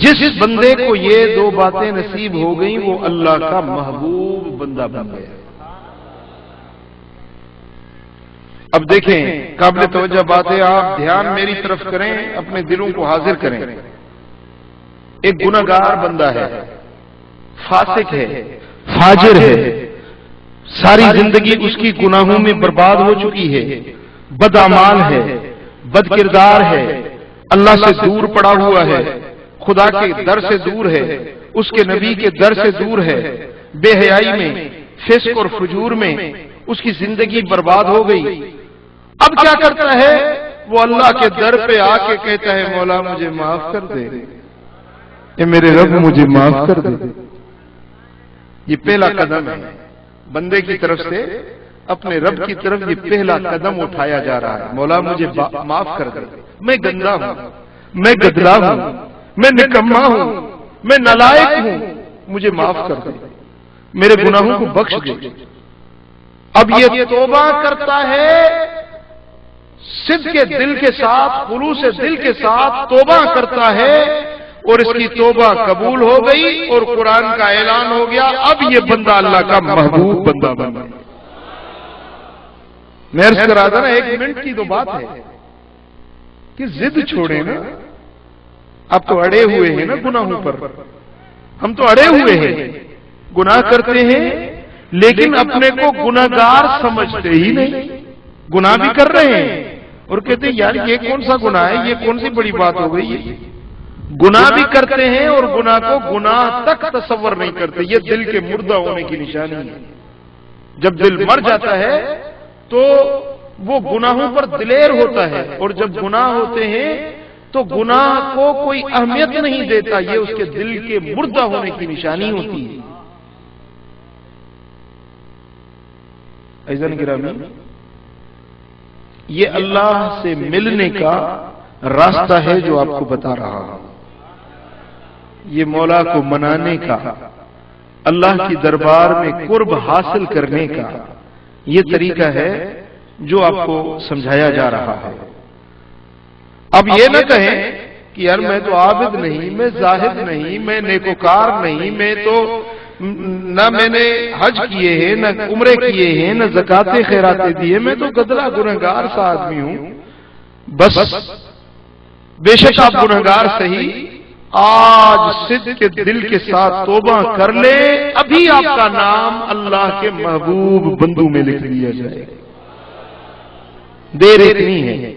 جس بندے کو یہ دو باتیں نصیب ہو گئیں وہ اللہ کا محبوب بندہ بن گیا۔ اب دیکھیں قابل توجہ بات ہے، آپ دھیان میری طرف کریں، اپنے دلوں کو حاضر کریں۔ ایک گناہگار بندہ ہے، فاسق ہے، فاجر ہے، ساری زندگی اس کی گناہوں میں برباد ہو چکی ہے، بدعمال ہے، بد کردار ہے، اللہ سے دور پڑا ہوا ہے، خدا کے در سے دور ہے، اس کے نبی کے در سے دور ہے، بے حیائی میں، فسق اور فجور میں اس کی زندگی برباد ہو گئی۔ اب کیا کرتا ہے؟ وہ اللہ کے در پہ آ کے کہتا ہے مولا مجھے معاف کر دے، اے میرے رب مجھے معاف کر دے۔ یہ پہلا قدم ہے بندے کی طرف سے اپنے رب کی طرف، یہ پہلا قدم اٹھایا جا رہا ہے، مولا مجھے معاف کر دے، میں گندا ہوں، میں گدلا ہوں، میں نکما ہوں، میں نالائق ہوں، مجھے معاف کر دے، میرے گناہوں کو بخش دے۔ اب یہ توبہ کرتا ہے، صدق کے دل کے ساتھ، خلوص دل کے ساتھ توبہ کرتا ہے، اور اس کی توبہ قبول ہو گئی اور قرآن کا اعلان ہو گیا اب یہ بندہ اللہ کا محبوب بندہ بن گیا۔ میں عرض کرا تھا نا، 1 منٹ کی تو بات ہے کہ ضد چھوڑے نا، اب تو اڑے ہوئے ہیں نا گناہوں پر، ہم تو اڑے ہوئے ہیں، گناہ کرتے ہیں لیکن اپنے کو گناہگار سمجھتے ہی نہیں، گناہ بھی کر رہے ہیں اور کہتے ہیں یار یہ کون سا گناہ ہے، یہ کون سی بڑی بات ہو گئی ہے۔ گناہ بھی کرتے ہیں اور گناہ کو گناہ تک تصور نہیں کرتے، یہ دل کے مردہ ہونے کی نشانی ہے۔ جب دل مر جاتا ہے تو وہ گناہوں پر دلیر ہوتا ہے، اور جب گناہ ہوتے ہیں تو گناہ کو کوئی اہمیت نہیں دیتا، یہ اس کے دل کے مردہ ہونے کی نشانی ہوتی ہے۔ عزیزان گرامی، یہ اللہ سے ملنے کا راستہ ہے جو آپ کو بتا رہا ہوں، یہ مولا کو منانے کا، اللہ کی دربار میں قرب حاصل کرنے کا یہ طریقہ ہے جو آپ کو سمجھایا جا رہا ہے۔ اب یہ نہ کہیں کہ یار میں تو عابد نہیں، میں زاہد نہیں، میں نیکوکار نہیں، میں تو نہ میں نے حج کیے ہیں، نہ عمرے کیے ہیں، نہ زکاتیں خیراتیں دیے، میں تو گدلا گنہگار سا آدمی ہوں۔ بس بے شک آپ گنہگار صحیح، آج صدق کے دل کے ساتھ توبہ کر لیں، ابھی آپ کا نام اللہ کے محبوب بندوں میں لکھ لیا جائے۔ دیر اتنی ہے،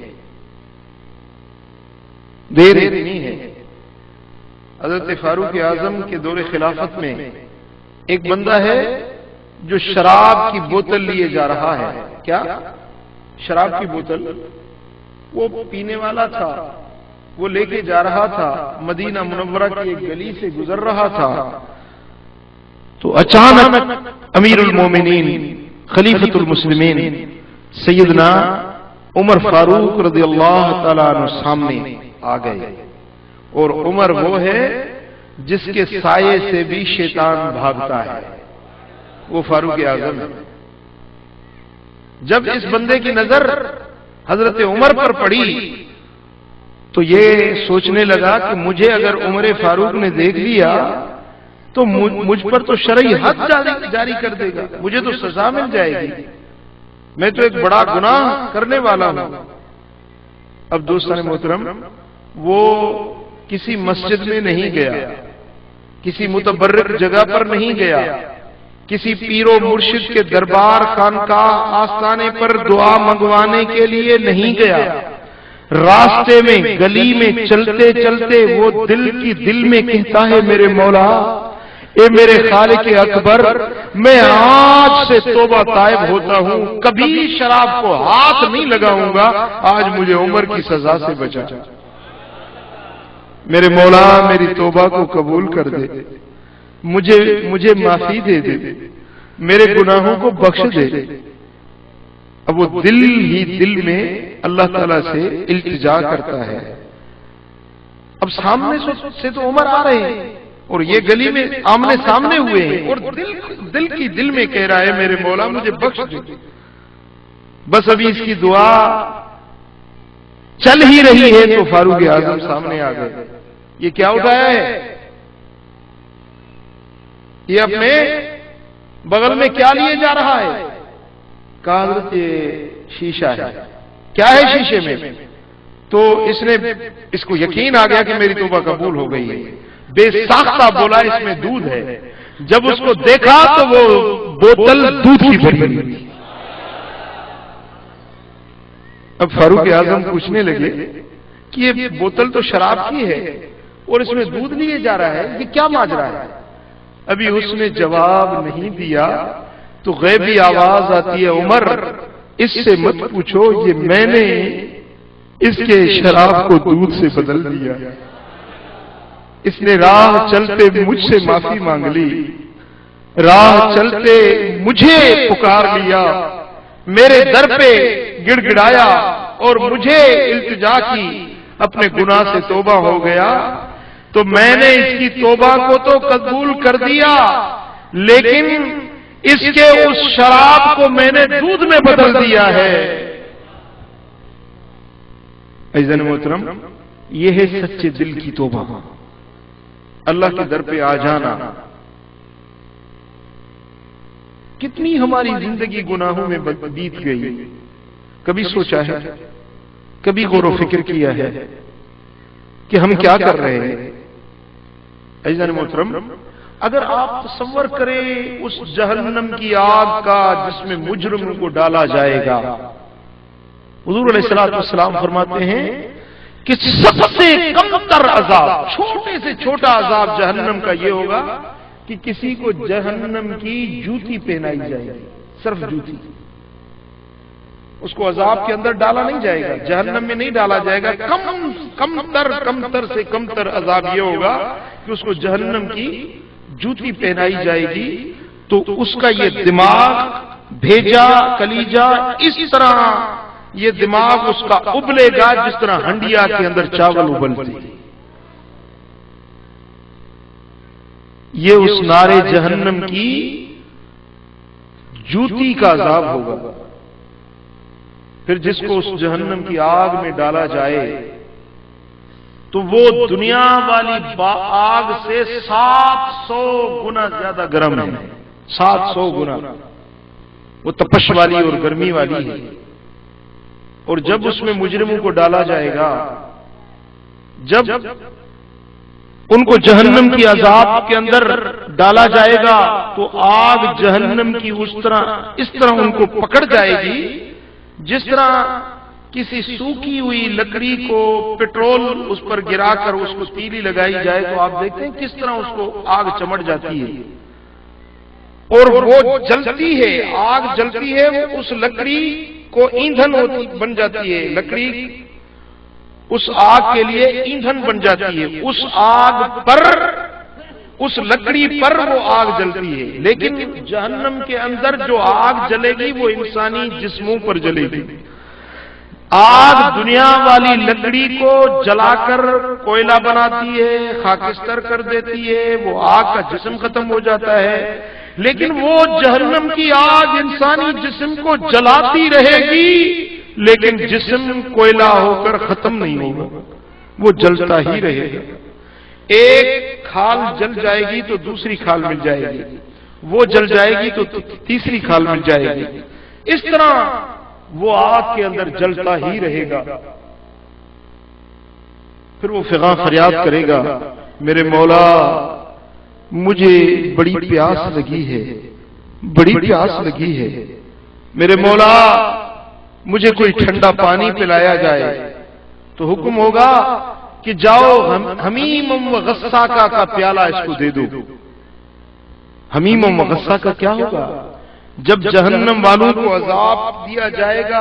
دیر اتنی ہے۔ حضرت فاروق اعظم کے دور خلافت میں ایک بندہ ہے جو شراب کی بوتل لیے جا رہا ہے۔ کیا؟ شراب کی بوتل، وہ پینے والا تھا، وہ لے کے جا رہا تھا، مدینہ منورہ کی ایک گلی سے گزر رہا تھا، تو اچانک امیر المومنین خلیفۃ المسلمین سیدنا عمر فاروق رضی اللہ تعالیٰ عنہ سامنے آ گئے، اور عمر وہ ہے جس کے سائے سے بھی شیطان بھاگتا ہے، وہ فاروق اعظم ہے۔ جب اس بندے کی نظر حضرت عمر پر پڑی تو یہ سوچنے لگا کہ مجھے اگر عمر فاروق نے دیکھ لیا تو مجھ پر تو شرعی حد جاری کر دے گا، مجھے تو سزا مل جائے گی، میں تو ایک بڑا گناہ کرنے والا ہوں۔ اب دوستان محترم، وہ کسی مسجد میں نہیں گیا، کسی متبرک جگہ پر نہیں گیا، کسی پیر و مرشد کے دربار خانقاہ آستانے پر دعا منگوانے کے لیے نہیں گیا، راستے میں گلی میں چلتے چلتے وہ دل کی دل میں کہتا ہے میرے مولا، اے میرے خالق اکبر، میں آج سے توبہ طائب ہوتا ہوں، کبھی شراب کو ہاتھ نہیں لگاؤں گا، آج مجھے عمر کی سزا سے بچا، میرے مولا میری توبہ کو قبول کر دے، مجھے معافی دے دے، میرے گناہوں کو بخش دے۔ اب وہ دل ہی دل میں اللہ تعالیٰ سے التجا کرتا ہے۔ اب سامنے سے تو عمر آ رہے ہیں اور یہ گلی میں آمنے سامنے ہوئے ہیں، اور دل کی دل میں کہہ رہا ہے میرے مولا مجھے بخش دے۔ بس ابھی اس کی دعا چل ہی رہی ہے تو فاروق اعظم سامنے آ گئے، یہ کیا اٹھایا ہے؟ یہ اپنے بغل میں کیا لیے جا رہا ہے؟ کہا حضرت یہ شیشہ ہے۔ کیا ہے شیشے میں؟ تو اس کو یقین آ گیا کہ میری توبہ قبول ہو گئی ہے، بے ساختہ بولا اس میں دودھ ہے۔ جب اس کو دیکھا تو وہ بوتل دودھ کی بھری ہوئی۔ اب فاروق اعظم پوچھنے لگے کہ یہ بوتل تو شراب کی ہے اور اس میں دودھ لیے جا رہا ہے، یہ کیا ماجرا ہے؟ ابھی اس نے جواب نہیں دیا تو غیبی آواز آتی ہے، عمر اس سے مت پوچھو، یہ میں نے اس کے شراب کو دودھ سے بدل دیا۔ اس نے راہ چلتے مجھ سے معافی مانگ لی، راہ چلتے مجھے پکار لیا، میرے در پہ گڑ گڑایا اور مجھے التجا کی، اپنے گناہ سے توبہ ہو گیا۔ تو میں نے اس کی توبہ کو تو قبول کر دیا، لیکن اس کے اس شراب کو میں نے دودھ میں بدل دیا ہے۔ عزیزان محترم، یہ ہے سچے دل کی توبہ، اللہ کے در پہ آ جانا۔ کتنی ہماری زندگی گناہوں میں بیت گئی، کبھی سوچا ہے، کبھی غور و فکر کیا ہے کہ ہم کیا کر رہے ہیں؟ عزیزان محترم، اگر آپ تصور کریں اس جہنم کی آگ کا جس میں مجرم کو ڈالا جائے گا، حضور علیہ الصلوۃ والسلام فرماتے ہیں کہ سب سے کم تر عذاب، چھوٹے سے چھوٹا عذاب جہنم کا یہ ہوگا کہ کسی کو جہنم کی جوتی پہنائی جائے گی، صرف جوتی۔ اس کو عذاب کے اندر ڈالا نہیں جائے گا، جہنم میں نہیں ڈالا جائے گا۔ کم تر سے کم تر عذاب یہ ہوگا کہ اس کو جہنم کی جوتی پہنائی جائے گی، تو اس کا یہ دماغ، بھیجا، کلیجا، اس طرح یہ دماغ اس کا ابلے گا جس طرح ہنڈیا کے اندر چاول ابلتے۔ یہ اس نارے جہنم کی جوتی کا عذاب ہوگا۔ پھر جس کو اس جہنم کی آگ میں ڈالا جائے تو وہ دنیا والی آگ سے 700 گنا زیادہ گرم ہے، 700 گنا وہ تپش والی اور گرمی والی ہے۔ اور جب اس میں مجرموں کو ڈالا جائے گا، جب ان کو جہنم کی عذاب کے اندر ڈالا جائے گا تو آگ جہنم کی اس طرح ان کو پکڑ جائے گی جس طرح کسی سوکھی ہوئی لکڑی کو پٹرول اس پر گرا کر اس کو تیلی لگائی جائے تو آپ دیکھتے ہیں کس طرح اس کو آگ چمٹ جاتی ہے اور وہ جلتی ہے، آگ جلتی ہے، اس لکڑی کو ایندھن بن جاتی ہے، لکڑی اس آگ کے لیے ایندھن بن جاتی ہے، اس آگ پر، اس لکڑی پر وہ آگ جلتی ہے۔ لیکن جہنم کے اندر جو آگ جلے گی وہ انسانی جسموں پر جلے گی۔ آگ دنیا والی لکڑی کو جلا کر کوئلہ بناتی ہے، خاکستر کر دیتی ہے، وہ آگ کا جسم ختم ہو جاتا ہے، لیکن وہ جہنم کی آگ انسانی جسم کو جلاتی رہے گی، لیکن جسم کوئلہ ہو کر ختم نہیں ہوگا، وہ جلتا ہی رہے گا۔ ایک کھال جل جائے گی تو دوسری کھال مل جائے گی، وہ جل جائے گی تو تیسری کھال مل جائے گی، اس طرح وہ آگ کے اندر جلتا ہی رہے گا۔ پھر وہ فغاں فریاد کرے گا، میرے مولا مجھے بڑی پیاس لگی ہے، بڑی پیاس لگی ہے، میرے مولا مجھے کوئی ٹھنڈا پانی پلایا جائے۔ تو حکم ہوگا کہ جاؤ حمیم و غساقہ کا پیالہ اس کو دے دو۔ حمیم و غساقہ کا کیا ہوگا؟ جب جہنم والوں کو عذاب دیا جائے گا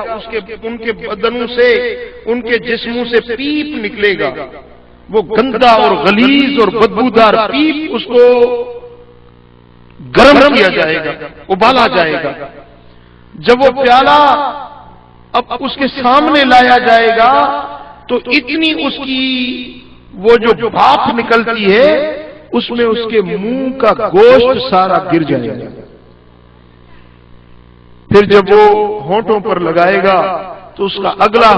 ان کے بدنوں سے، ان کے جسموں سے پیپ نکلے گا، وہ گندا اور غلیظ اور بدبودار پیپ، اس کو گرم کیا جائے گا، ابالا جائے گا۔ جب وہ پیالہ اب اس کے سامنے لایا جائے گا تو اتنی اس کی وہ جو بھاپ نکلتی ہے اس میں اس کے منہ کا گوشت سارا گر جائے گا۔ پھر جب وہ ہونٹوں پر لگائے گا تو اس کا اگلا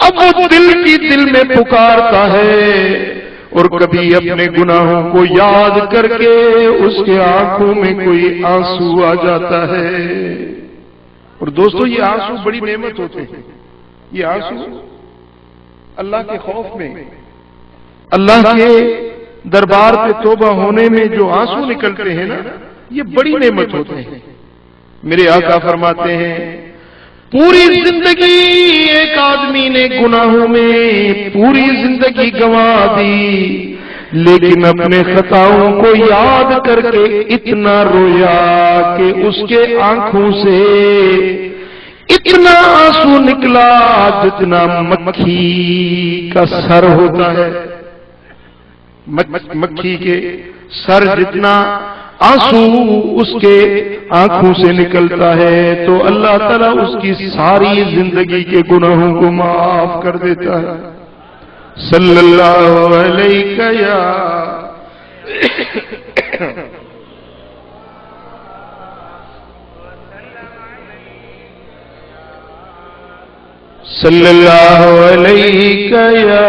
اب وہ دل کی دل میں پکارتا ہے اور کبھی اپنے گناہوں کو یاد کر کے اس کے آنکھوں میں کوئی آنسو آ جاتا ہے. اور دوستو یہ آنسو بڑی نعمت ہوتے ہیں. یہ آنسو اللہ کے خوف میں، اللہ کے دربار پہ توبہ ہونے میں جو آنسو نکلتے ہیں نا، یہ بڑی نعمت ہوتے ہیں. میرے آقا فرماتے ہیں پوری زندگی ایک آدمی نے گناہوں میں پوری زندگی گنوا دی، لیکن اپنے خطاؤں کو یاد کر کے اتنا رویا کہ اس کے آنکھوں سے اتنا آنسو نکلا جتنا مکھی کا سر ہوتا ہے. مکھی کے سر جتنا آنسو اس کے آنکھوں سے نکلتا ہے تو اللہ تعالیٰ اس کی ساری زندگی کے گناہوں کو معاف کر دیتا ہے. صلی اللہ علیہ یا صلی اللہ علیہ یا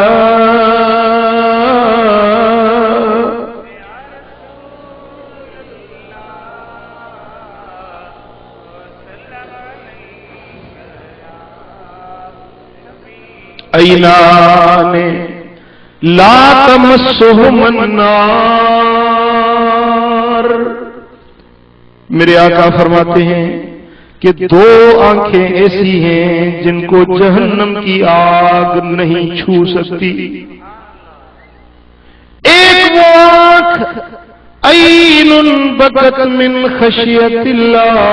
عینان لا تمسہم النار. میرے آقا فرماتے ہیں کہ دو آنکھیں ایسی ہیں جن کو جہنم کی آگ نہیں چھو سکتی. ایک وہ آنکھ عین بکت من خشیت اللہ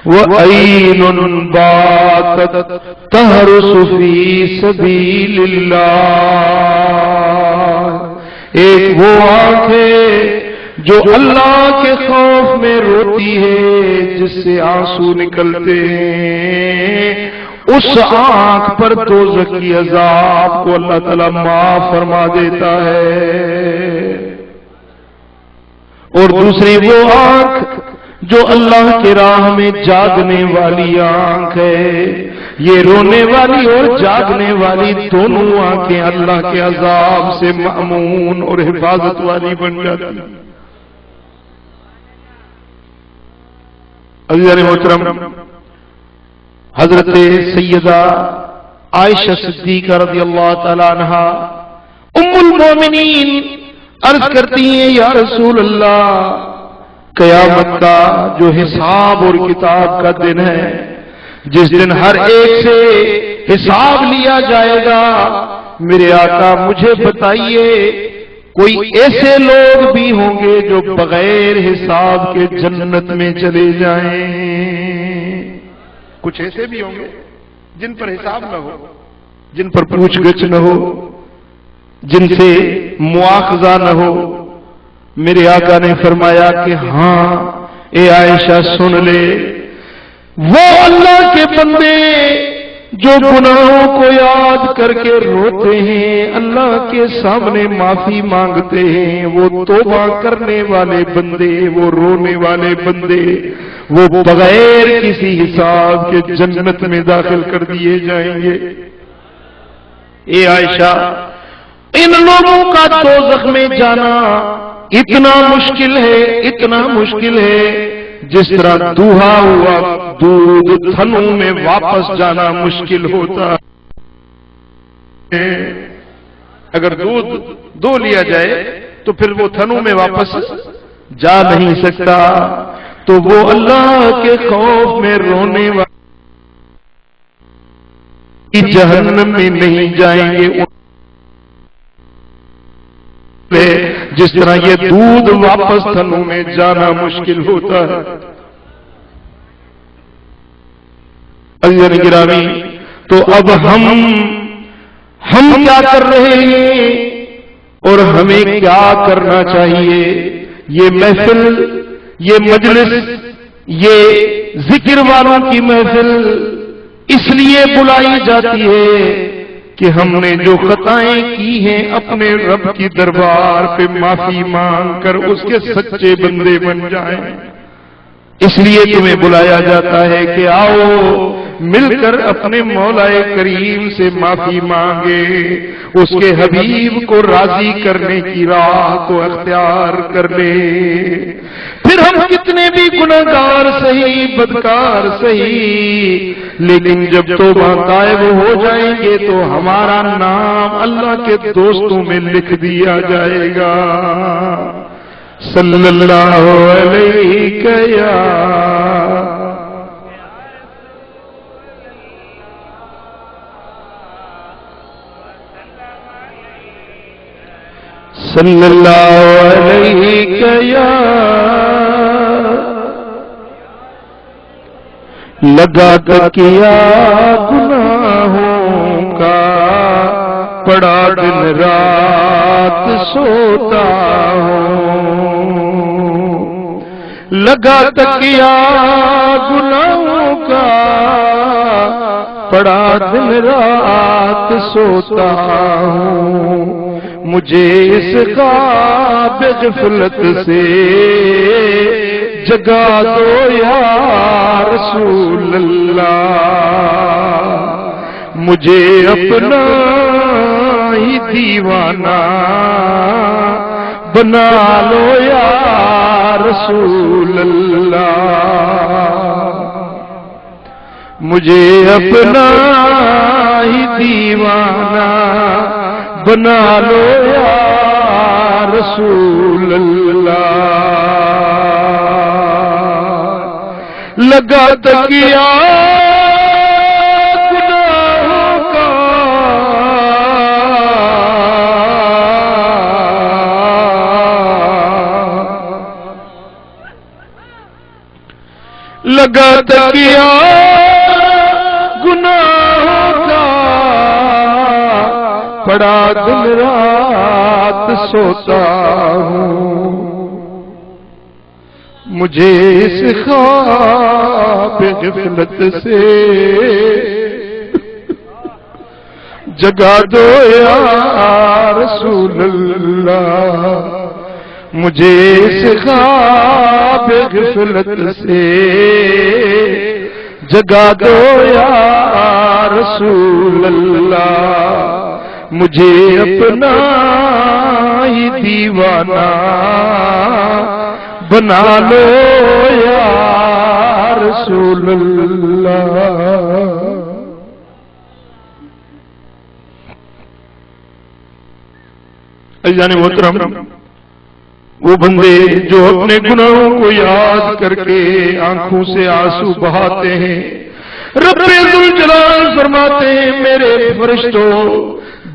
وعین باتت تہرس فی سبیل اللہ. ایک وہ آنکھ ہے جو اللہ کے خوف میں روتی ہے، جس سے آنسو نکلتے ہیں. اس آنکھ پر دوزخ کی عذاب کو اللہ تعالیٰ معاف فرما دیتا ہے. اور دوسری وہ آنکھ جو اللہ کی راہ میں جاگنے والی آنکھ ہے. یہ رونے والی اور جاگنے والی دونوں آنکھیں اللہ کے عذاب سے مأمون اور حفاظت والی بن جاتی ہیں. عزیزان محترم، حضرت سیدہ عائشہ صدیقہ رضی اللہ تعالی عنہا ام المومنین عرض کرتی ہیں یا رسول اللہ، قیامت کا جو حساب اور کتاب کا دن ہے، جس دن ہر ایک سے حساب لیا جائے گا، میرے آقا مجھے بتائیے کوئی ایسے لوگ بھی ہوں گے جو بغیر حساب کے جنت میں چلے جائیں؟ کچھ ایسے بھی ہوں گے جن پر حساب نہ ہو، جن پر پوچھ گچھ نہ ہو، جن سے مواخذہ نہ ہو. میرے آقا نے فرمایا کہ ہاں اے عائشہ سن لے، وہ اللہ کے بندے جو گناہوں کو یاد کر کے روتے ہیں، اللہ کے سامنے معافی مانگتے ہیں، وہ توبہ کرنے والے بندے، وہ رونے والے بندے، وہ بغیر کسی حساب کے جنت میں داخل کر دیے جائیں گے. اے عائشہ، ان لوگوں کا دوزخ میں جانا اتنا مشکل ہے، اتنا مشکل ہے جس طرح دوہا ہوا دودھ تھنوں میں واپس جانا مشکل ہوتا ہے. اگر دودھ دو لیا جائے تو پھر وہ تھنوں میں واپس جا نہیں سکتا. تو وہ اللہ کے خوف میں رونے والے جہنم میں نہیں جائیں گے جس طرح یہ دودھ واپس تھنوں میں جانا مشکل ہوتا ہے. عزیزان گرامی، تو اب ہم کیا کر رہے ہیں اور ہمیں کیا کرنا چاہیے؟ یہ محفل، یہ مجلس، یہ ذکر والوں کی محفل اس لیے بلائی جاتی ہے کہ ہم نے جو خطائیں کی ہیں اپنے رب کی دربار پہ معافی مانگ کر اس کے سچے بندے بن جائیں. اس لیے تمہیں بلایا جاتا ہے کہ آؤ مل کر اپنے مولا کریم سے معافی مانگے، اس کے حبیب کو راضی کرنے کی راہ کو اختیار کر لے۔ پھر ہم کتنے بھی گناہگار صحیح، بدکار صحیح، لیکن جب توبہ طائب ہو جائیں گے تو ہمارا نام اللہ کے دوستوں میں لکھ دیا جائے گا۔ صلی اللہ علیہ یا صلی اللہ علیہ یا لگا تکیا گناہوں کا، پڑا دن رات سوتا ہوں، لگا تکیا گناہوں کا، پڑا دن رات سوتا ہوں، مجھے اس خواب غفلت سے جگا دو یا رسول اللہ، مجھے اپنا ہی دیوانہ بنا لو یا رسول اللہ، مجھے اپنا ہی دیوانہ بنا لو یا رسول اللہ، لگا تکیا گناہوں کا، لگا تکیا گناہوں کا، پڑا دن رات سوتا ہوں، مجھے اس خواب غفلت سے جگا دو یا رسول اللہ، مجھے اس خواب غفلت سے جگا دو یا رسول اللہ، مجھے اپنا ہی دیوانہ بنا لو یا رسول اللہ۔ عزیزان محترم، وہ بندے جو اپنے گناہوں کو یاد کر کے آنکھوں سے آنسو بہاتے ہیں، رب ذوالجلال فرماتے ہیں میرے فرشتوں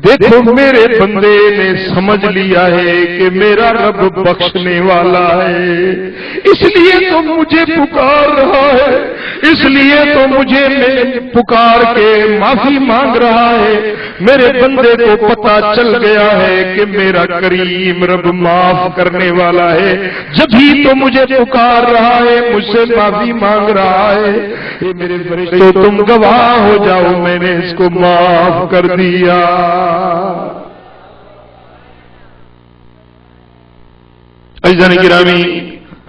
دیکھو میرے بندے نے سمجھ لیا ہے کہ میرا رب بخشنے والا ہے، اس لیے تو مجھے پکار رہا ہے، اس لیے تو مجھے پکار کے معافی مانگ رہا ہے، میرے بندے کو پتا چل گیا ہے کہ میرا کریم رب معاف کرنے والا ہے، جب ہی تو مجھے پکار رہا ہے، مجھ سے معافی مانگ رہا ہے، میرے فرشتوں تم گواہ ہو جاؤ میں نے اس کو معاف کر دیا۔ عزیزان گرامی،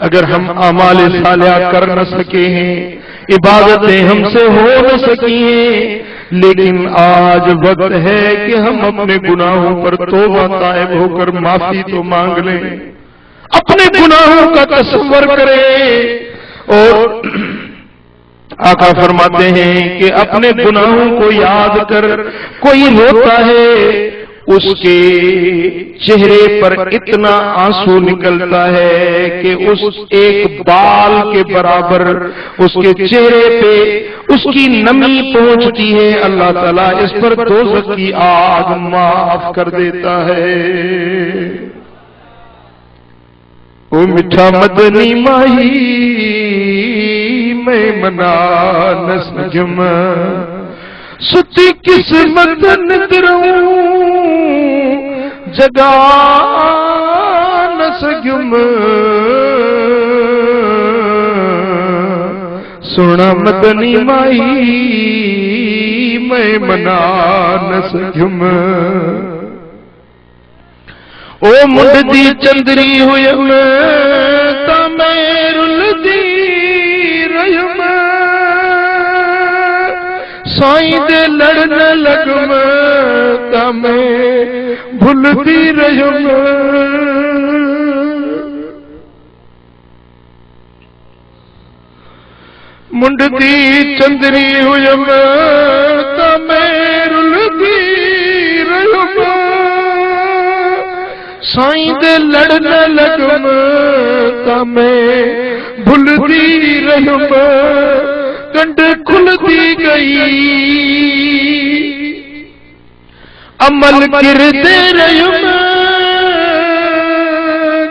اگر ہم اعمال صالحہ کر نہ سکے ہیں، عبادتیں ہم سے ہو نہ سکی ہیں، لیکن آج وقت ہے کہ ہم اپنے گناہوں پر توبہ طائب ہو کر معافی تو مانگ لیں، اپنے گناہوں کا تصور کریں۔ اور آقا فرماتے ہیں کہ اپنے گناہوں کو یاد کر کوئی روتا ہے، اس کے چہرے پر اتنا آنسو نکلتا ہے کہ اس ایک بال کے برابر اس کے چہرے پہ اس کی نمی پہنچتی ہے، اللہ تعالیٰ اس پر دوزخ کی آگ معاف کر دیتا ہے۔ او میٹھا مدنی ماہی میں منا نسجم ستی قسمت نکروں جگا نسجم سونا مدنی مائی میں منا نسجم او منڈ دی چندری ہوئم تا میرل دی رحم سائیں دے لڑن لگم تا میں بھلتی رہم منڈتی چندری ہویم تا میں رلتی رہم سائیں دے لڑن لگم تا میں بھلتی رہم کنڈ کھلتی گئی عمل کرتے رہم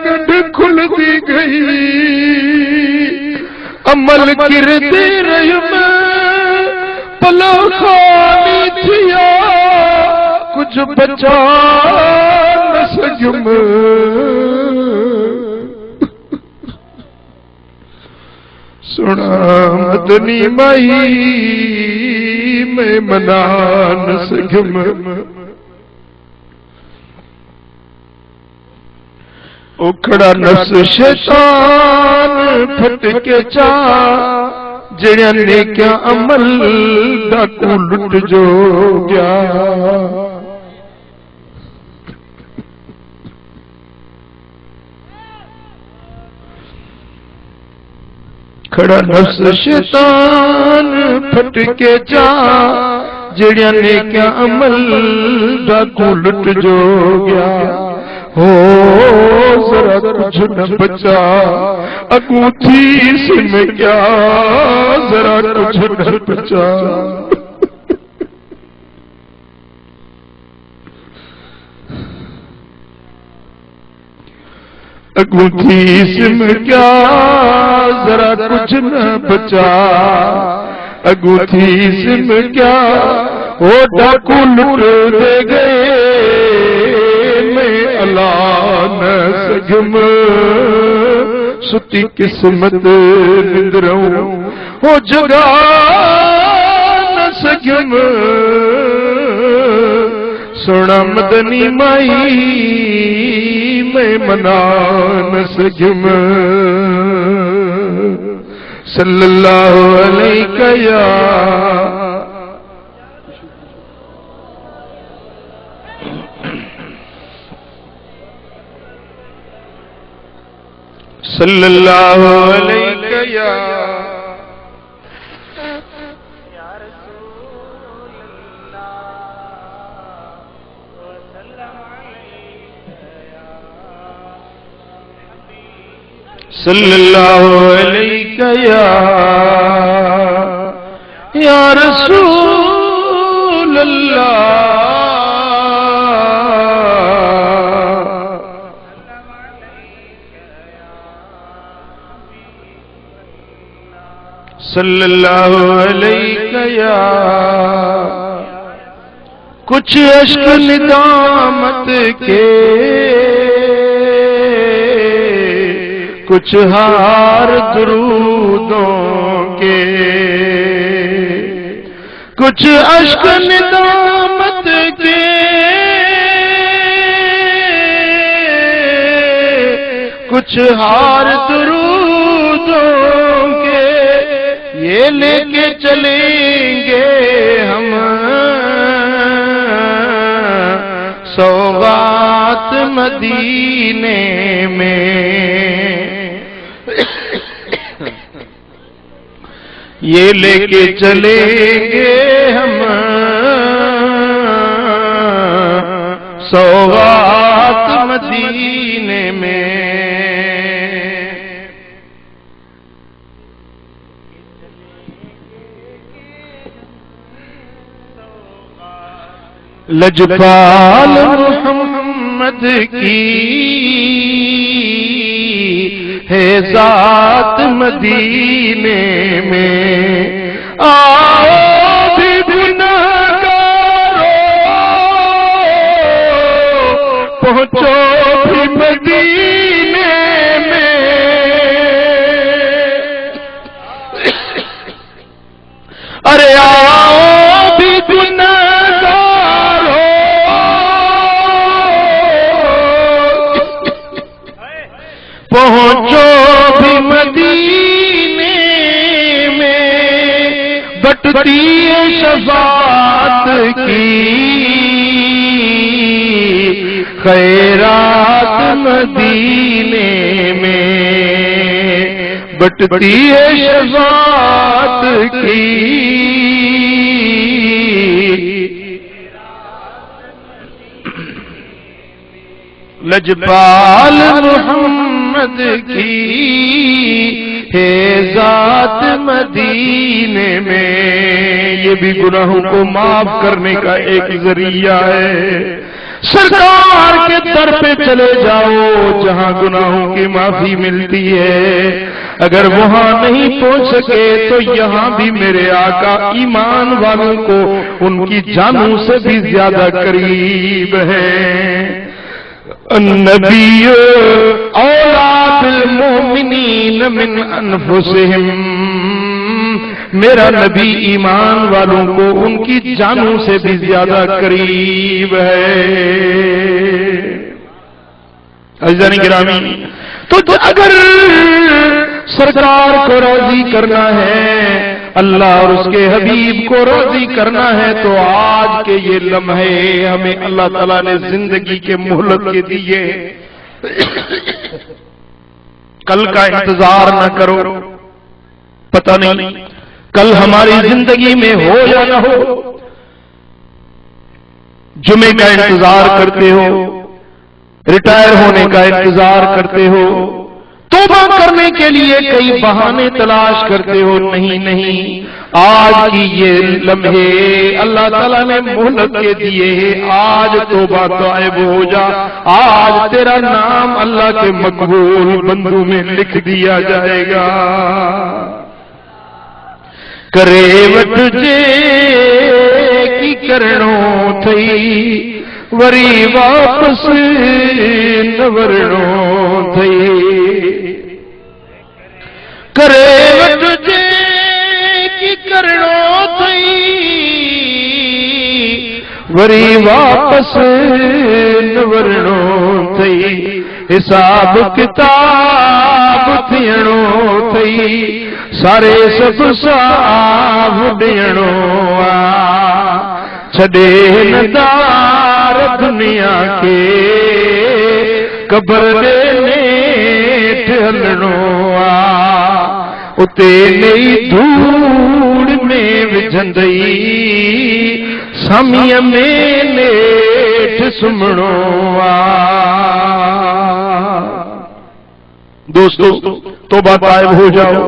کنڈ کھلتی گئی عمل کرتے رہم پلا خالی تھیا کچھ بچا نہ سکم سنا مدنی مائی میں منا نہ سکم اکھڑا نفس شیطان پھٹ کے چا جڑیا نیکیاں عمل ڈاکو لٹ جو گیا کھڑا نفس شیطان پھٹ کے چا جڑیا نیکیاں عمل ڈاکو لٹ جو گیا ہو ذرا کچھ نہ بچا اگوں تھی اس میں کیا ذرا کچھ نہ بچا اگوں تھی اس میں کیا ذرا کچھ نہ بچا اگوں تھی اس میں کیا وہ ڈاکو لٹ دے گئے اللہ نہ سگم ستی قسمت نندروں ہو جگا نہ سگم سونا مدنی مائی میں منا نہ سگم صلی اللہ علیہ یا صلی اللہ علیہ یا رسول اللہ وسلم صلی اللہ علیہ یا رسول اللہ صلی اللہ علیہ یا کچھ عشق ندامت کے کچھ ہار درودوں کے کچھ عشق ندامت کے کچھ ہار درودوں کے یہ لے کے چلیں گے ہم سوغات مدینے میں یہ لے کے چلیں گے ہم سوغات مدینے میں لجپال محمد کی ہے ذات مدینے میں آؤ بھی گناہگارو پہنچو بھی مدینے میں ارے آؤ بھی پہنچو بھی مدینے میں بٹتی شفاعت کی خیرات مدینے میں بٹتی ہے شفاعت کی لجپال محمد کی ہے ذات مدینے میں. یہ بھی گناہوں کو معاف کرنے کا ایک ذریعہ ہے. سرکار کے در پہ چلے جاؤ جہاں گناہوں کی معافی ملتی ہے. اگر وہاں نہیں پہنچ سکے تو یہاں بھی میرے آقا ایمان والوں کو ان کی جانوں سے بھی زیادہ قریب ہیں. النبی اولیٰ بالمؤمنین من انفسہم. میرا نبی ایمان والوں کو ان کی جانوں سے بھی زیادہ قریب ہے. عزیزان گرامی، تو اگر سرکار کو راضی کرنا ہے، اللہ اور اس کے حبیب کو راضی کرنا ہے، تو آج کے یہ لمحے ہمیں اللہ تعالیٰ نے زندگی کے مہلت کے دیے. کل کا انتظار نہ کرو، پتہ نہیں کل ہماری زندگی میں ہو یا نہ ہو. جمعے کا انتظار کرتے ہو، ریٹائر ہونے کا انتظار کرتے ہو، توبہ کرنے کے لیے کئی بہانے تلاش کرتے ہو. نہیں، آج کی یہ لمحے اللہ تعالیٰ نے مہلت کے دیے. آج توبہ طائب ہو جا، آج تیرا نام اللہ کے مقبول بندوں میں لکھ دیا جائے گا. کرے وٹ جے کی کرنو تھئی وری واپس نورنو تھئی. کرے وٹ جے کی کرنو تھئی وری واپس نورنو تھئی. حساب کتاب تھیڑو تھئی سارے سب صاف ڈیڑو آ. چھڈے ندار دنیا کے قبر دے نیٹ ہلنو آ. اتے نئی دھوڑ میں وجھندئی سامیہ میں نیٹ سمڑو آ. دوستو توبہ طائب ہو جاؤ،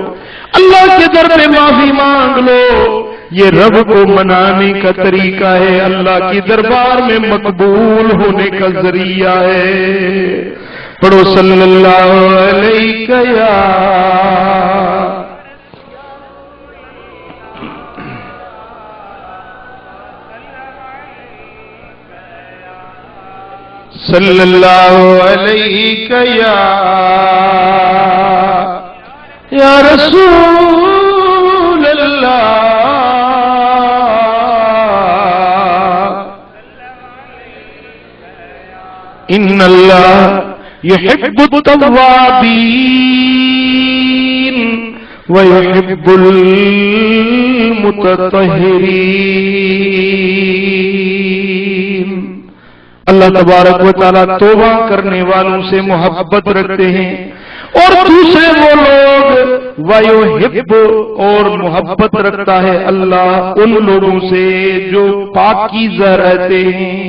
اللہ کے در میں معافی مانگ لو. یہ رب کو منانے کا طریقہ ہے، اللہ کی دربار میں مقبول ہونے کا ذریعہ ہے. پڑھو صلی اللہ علیہ یا صلی اللہ علیہ یا رسول اللہ. ان اللہ یحب التوابین ویحب المتطہرین. اللہ تبارک و تعالیٰ توبہ کرنے والوں سے محبت رکھتے ہیں، اور دوسرے وہ لوگ وَيُحِبُّ اور محبت رکھتا ہے اللہ ان لوگوں سے جو پاکیزہ رہتے ہیں،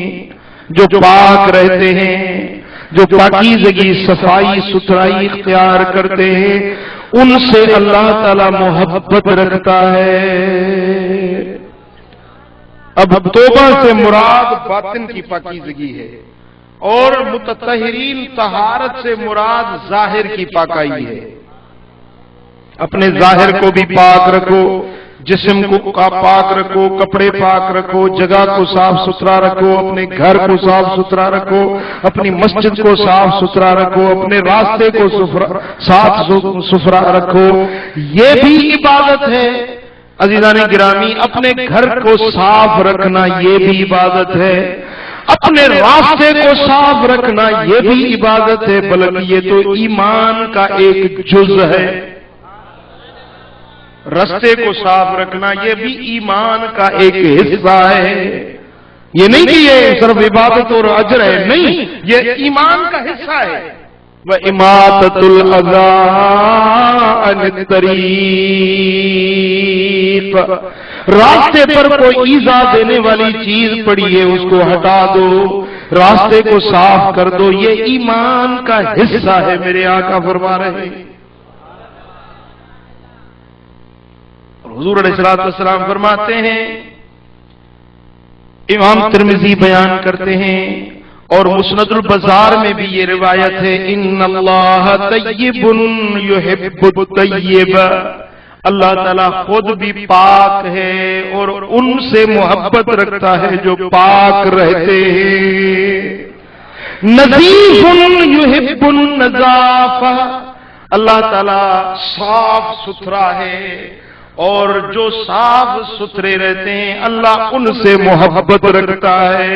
جو پاک رہتے ہیں، جو پاکیزگی صفائی ستھرائی اختیار کرتے ہیں، ان سے اللہ تعالیٰ محبت رکھتا ہے. اب توبہ سے مراد باطن کی پاکیزگی ہے، اور متطہرین طہارت سے مراد ظاہر کی پاکائی ہے. اپنے ظاہر کو بھی پاک رکھو، جسم کو پاک رکھو، کپڑے پاک رکھو، جگہ کو صاف ستھرا رکھو، اپنے گھر کو صاف ستھرا رکھو، اپنی مسجد کو صاف ستھرا رکھو، اپنے راستے کو صاف ستھرا رکھو. یہ بھی عبادت ہے. عزیزان گرامی، اپنے گھر کو صاف رکھنا یہ بھی عبادت ہے، اپنے راستے کو صاف رکھنا یہ بھی عبادت ہے، بلکہ یہ تو ایمان کا ایک جز ہے. راستے کو صاف رکھنا یہ بھی ایمان کا ایک حصہ ہے. یہ نہیں کہ یہ صرف عبادت اور اجر ہے، نہیں، یہ ایمان کا حصہ ہے. وَإِمَاتَةُ الْأَذَىٰ عَنِ الطَّرِيقِ، راستے پر کوئی ایذا دینے والی چیز پڑی ہے اس کو ہٹا دو، راستے کو صاف کر دو، یہ ایمان کا حصہ ہے. میرے آقا فرما رہے ہیں. حضور علیہ السلام فرماتے ہیں، امام ترمذی بیان کرتے ہیں اور مسند البزار میں بھی یہ روایت ہے، ان اللہ طیب یحب الطیب، اللہ تعالیٰ خود بھی پاک ہے اور ان سے محبت رکھتا ہے جو پاک رہتے ہیں. نظیف یحب النظافہ، اللہ تعالیٰ صاف ستھرا ہے اور جو صاف ستھرے رہتے ہیں اللہ ان سے محبت رکھتا ہے.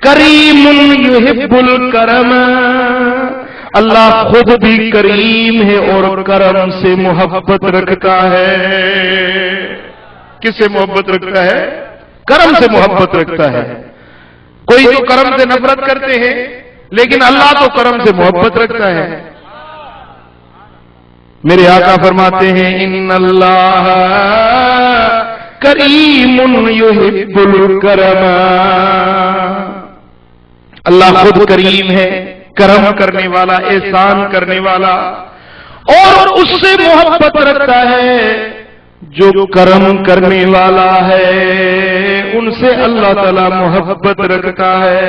کریم یحب الکرم، اللہ خود بھی کریم ہے اور کرم سے محبت رکھتا ہے. کس سے محبت رکھتا ہے؟ کرم سے محبت رکھتا ہے. کوئی تو کرم سے نفرت کرتے ہیں لیکن اللہ تو کرم سے محبت رکھتا ہے. میرے آقا فرماتے ہیں ان اللہ کریم یحب الکرم، اللہ خود کریم ہے، کرم کرنے والا، احسان کرنے والا، اور اس سے محبت رکھتا ہے جو کرم کرنے والا ہے ان سے اللہ تعالی محبت رکھتا ہے.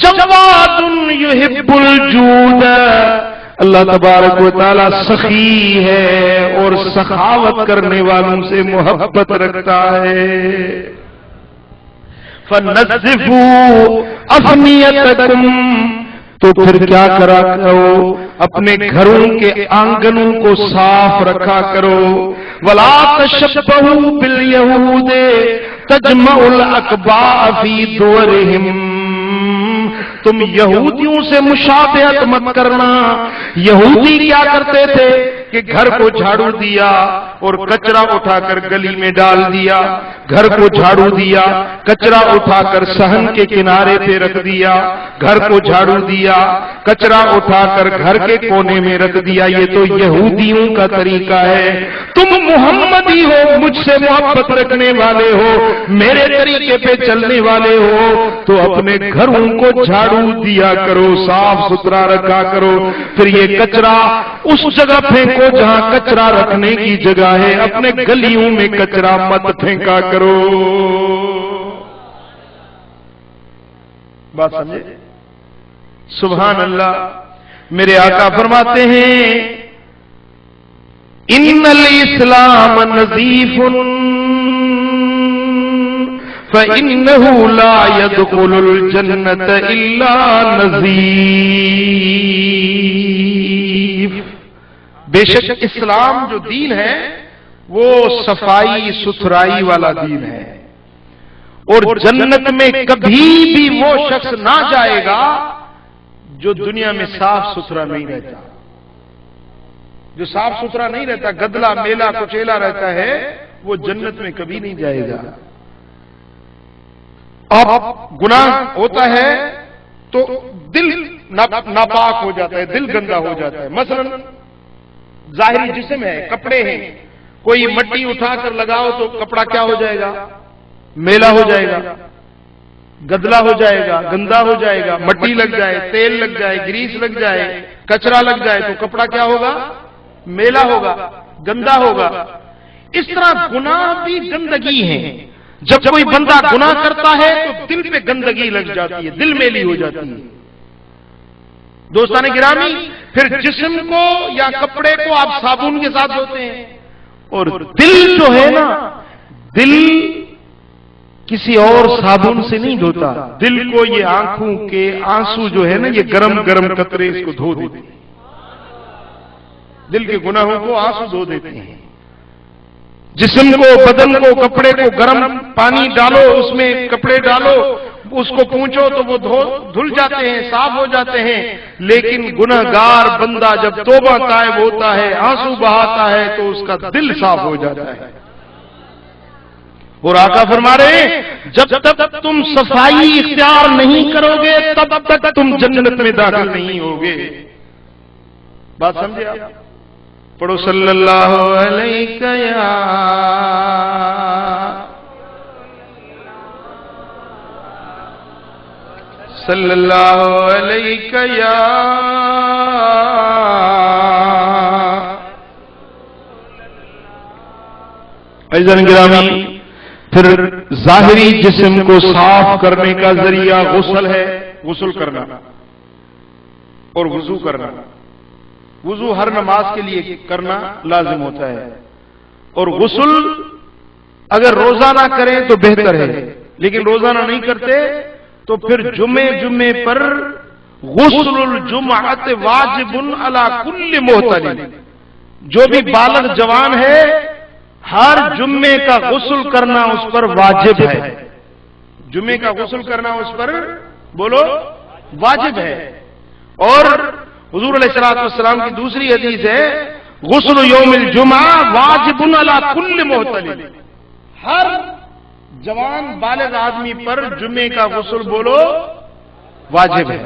جواد یحب الجود، اللہ تبارک و تعالی سخی ہے اور سخاوت کرنے والوں سے محبت رکھتا ہے. فَنَزِّفُوا أَفْنِيَتَكُمْ، تو پھر کیا کرا کرو، اپنے گھروں کے آنگنوں کو صاف رکھا کرو. وَلَا تَشَبَّهُوا بِالْيَهُودِ تَجْمَعُ الْأَكْبَاءَ فِي دُوَرِهِمْ، تم یہودیوں سے مشابہت مت کرنا. یہودی کیا کرتے تھے کہ گھر کو جھاڑو دیا اور کچرا اٹھا کر گلی میں ڈال دیا، گھر کو جھاڑو دیا، کچرا اٹھا کر صحن کے کنارے پہ رکھ دیا، گھر کو جھاڑو دیا، کچرا اٹھا کر گھر کے کونے میں رکھ دیا. یہ تو یہودیوں کا طریقہ ہے. تم محمدی ہو، مجھ سے محبت رکھنے والے ہو، میرے طریقے پہ چلنے والے ہو، تو اپنے گھروں کو جھاڑو دیا کرو، صاف ستھرا رکھا کرو. پھر یہ کچرا اس جگہ پھینکو جہاں کچرا رکھنے کی جگہ ہے، اپنے گلیوں میں کچرا مت پھینکا کرو. بات سمجھے؟ سبحان اللہ. میرے آقا فرماتے ہیں ان الاسلام نظیف فإنه لا يدخل الجنة إلا نظیف. بے شک اسلام جو دین ہے وہ صفائی ستھرائی والا دین ہے، اور جنت میں کبھی بھی وہ شخص نہ جائے گا جو دنیا میں صاف ستھرا نہیں رہتا. جو صاف ستھرا نہیں رہتا، گدلا میلا کچیلا رہتا ہے، وہ جنت میں کبھی نہیں جائے گا. اب گناہ ہوتا ہے تو دل ناپاک ہو جاتا ہے، دل گندا ہو جاتا ہے. مثلا ظاہری جسم ہے، کپڑے ہیں، کوئی مٹی اٹھا کر لگاؤ تو کپڑا کیا ہو جائے گا؟ میلا ہو جائے گا، گدلا ہو جائے گا، گندا ہو جائے گا. مٹی لگ جائے، تیل لگ جائے، گریس لگ جائے، کچرا لگ جائے تو کپڑا کیا ہوگا؟ میلا ہوگا، گندا ہوگا. اس طرح گناہ بھی گندگی ہے. جب کوئی بندہ گناہ کرتا ہے تو دل پہ گندگی لگ جاتی ہے، دل میلی ہو جاتی ہے. دوستان گرامی، پھر جسم کو یا کپڑے کو آپ صابن کے ساتھ دھوتے ہیں، اور دل جو ہے نا، دل کسی اور صابن سے نہیں دھوتا. دل کو یہ آنکھوں کے آنسو جو ہے نا، یہ گرم گرم قطرے اس کو دھو دیتے ہیں. دل کے گناہوں کو آنسو دھو دیتے ہیں. جسم کو، بدن کو، کپڑے کو گرم پانی ڈالو، اس میں کپڑے ڈالو، اس کو پوچھو تو وہ دھل جاتے ہیں، صاف ہو جاتے ہیں، لیکن گنہگار بندہ جب توبہ طائب ہوتا ہے، آنسو بہاتا ہے، تو اس کا دل صاف ہو جاتا ہے۔ اور آقا فرما رہے ہیں جب تک تم صفائی اختیار نہیں کرو گے تب تک تم جنت میں داخل نہیں ہوگے۔ بات سمجھے آپ؟ پڑھو صلی اللہ علیہ یا صلی اللہ علیہ یا عزیزان گرامی، پھر ظاہری جسم کو صاف کرنے کا ذریعہ غسل ہے، غسل کرنا اور وضو کرنا۔ وضو ہر نماز کے لیے کرنا لازم ہوتا ہے، اور غسل اگر روزانہ کریں تو بہتر ہے، لیکن روزانہ نہیں کرتے تو پھر جمعے پر غسل الجمعۃ واجب علی کل محتلم، جو بھی بالغ جوان ہے ہر جمعے کا غسل کرنا اس پر واجب ہے۔ جمعے کا غسل کرنا اس پر بولو واجب ہے۔ اور حضور علیہ الصلوۃ والسلام کی دوسری حدیث ہے غسل یوم الجمعہ واجب علی کل محتلم، ہر جوان بالغ آدمی پر جمعے کا غسل بولو واجب ہے۔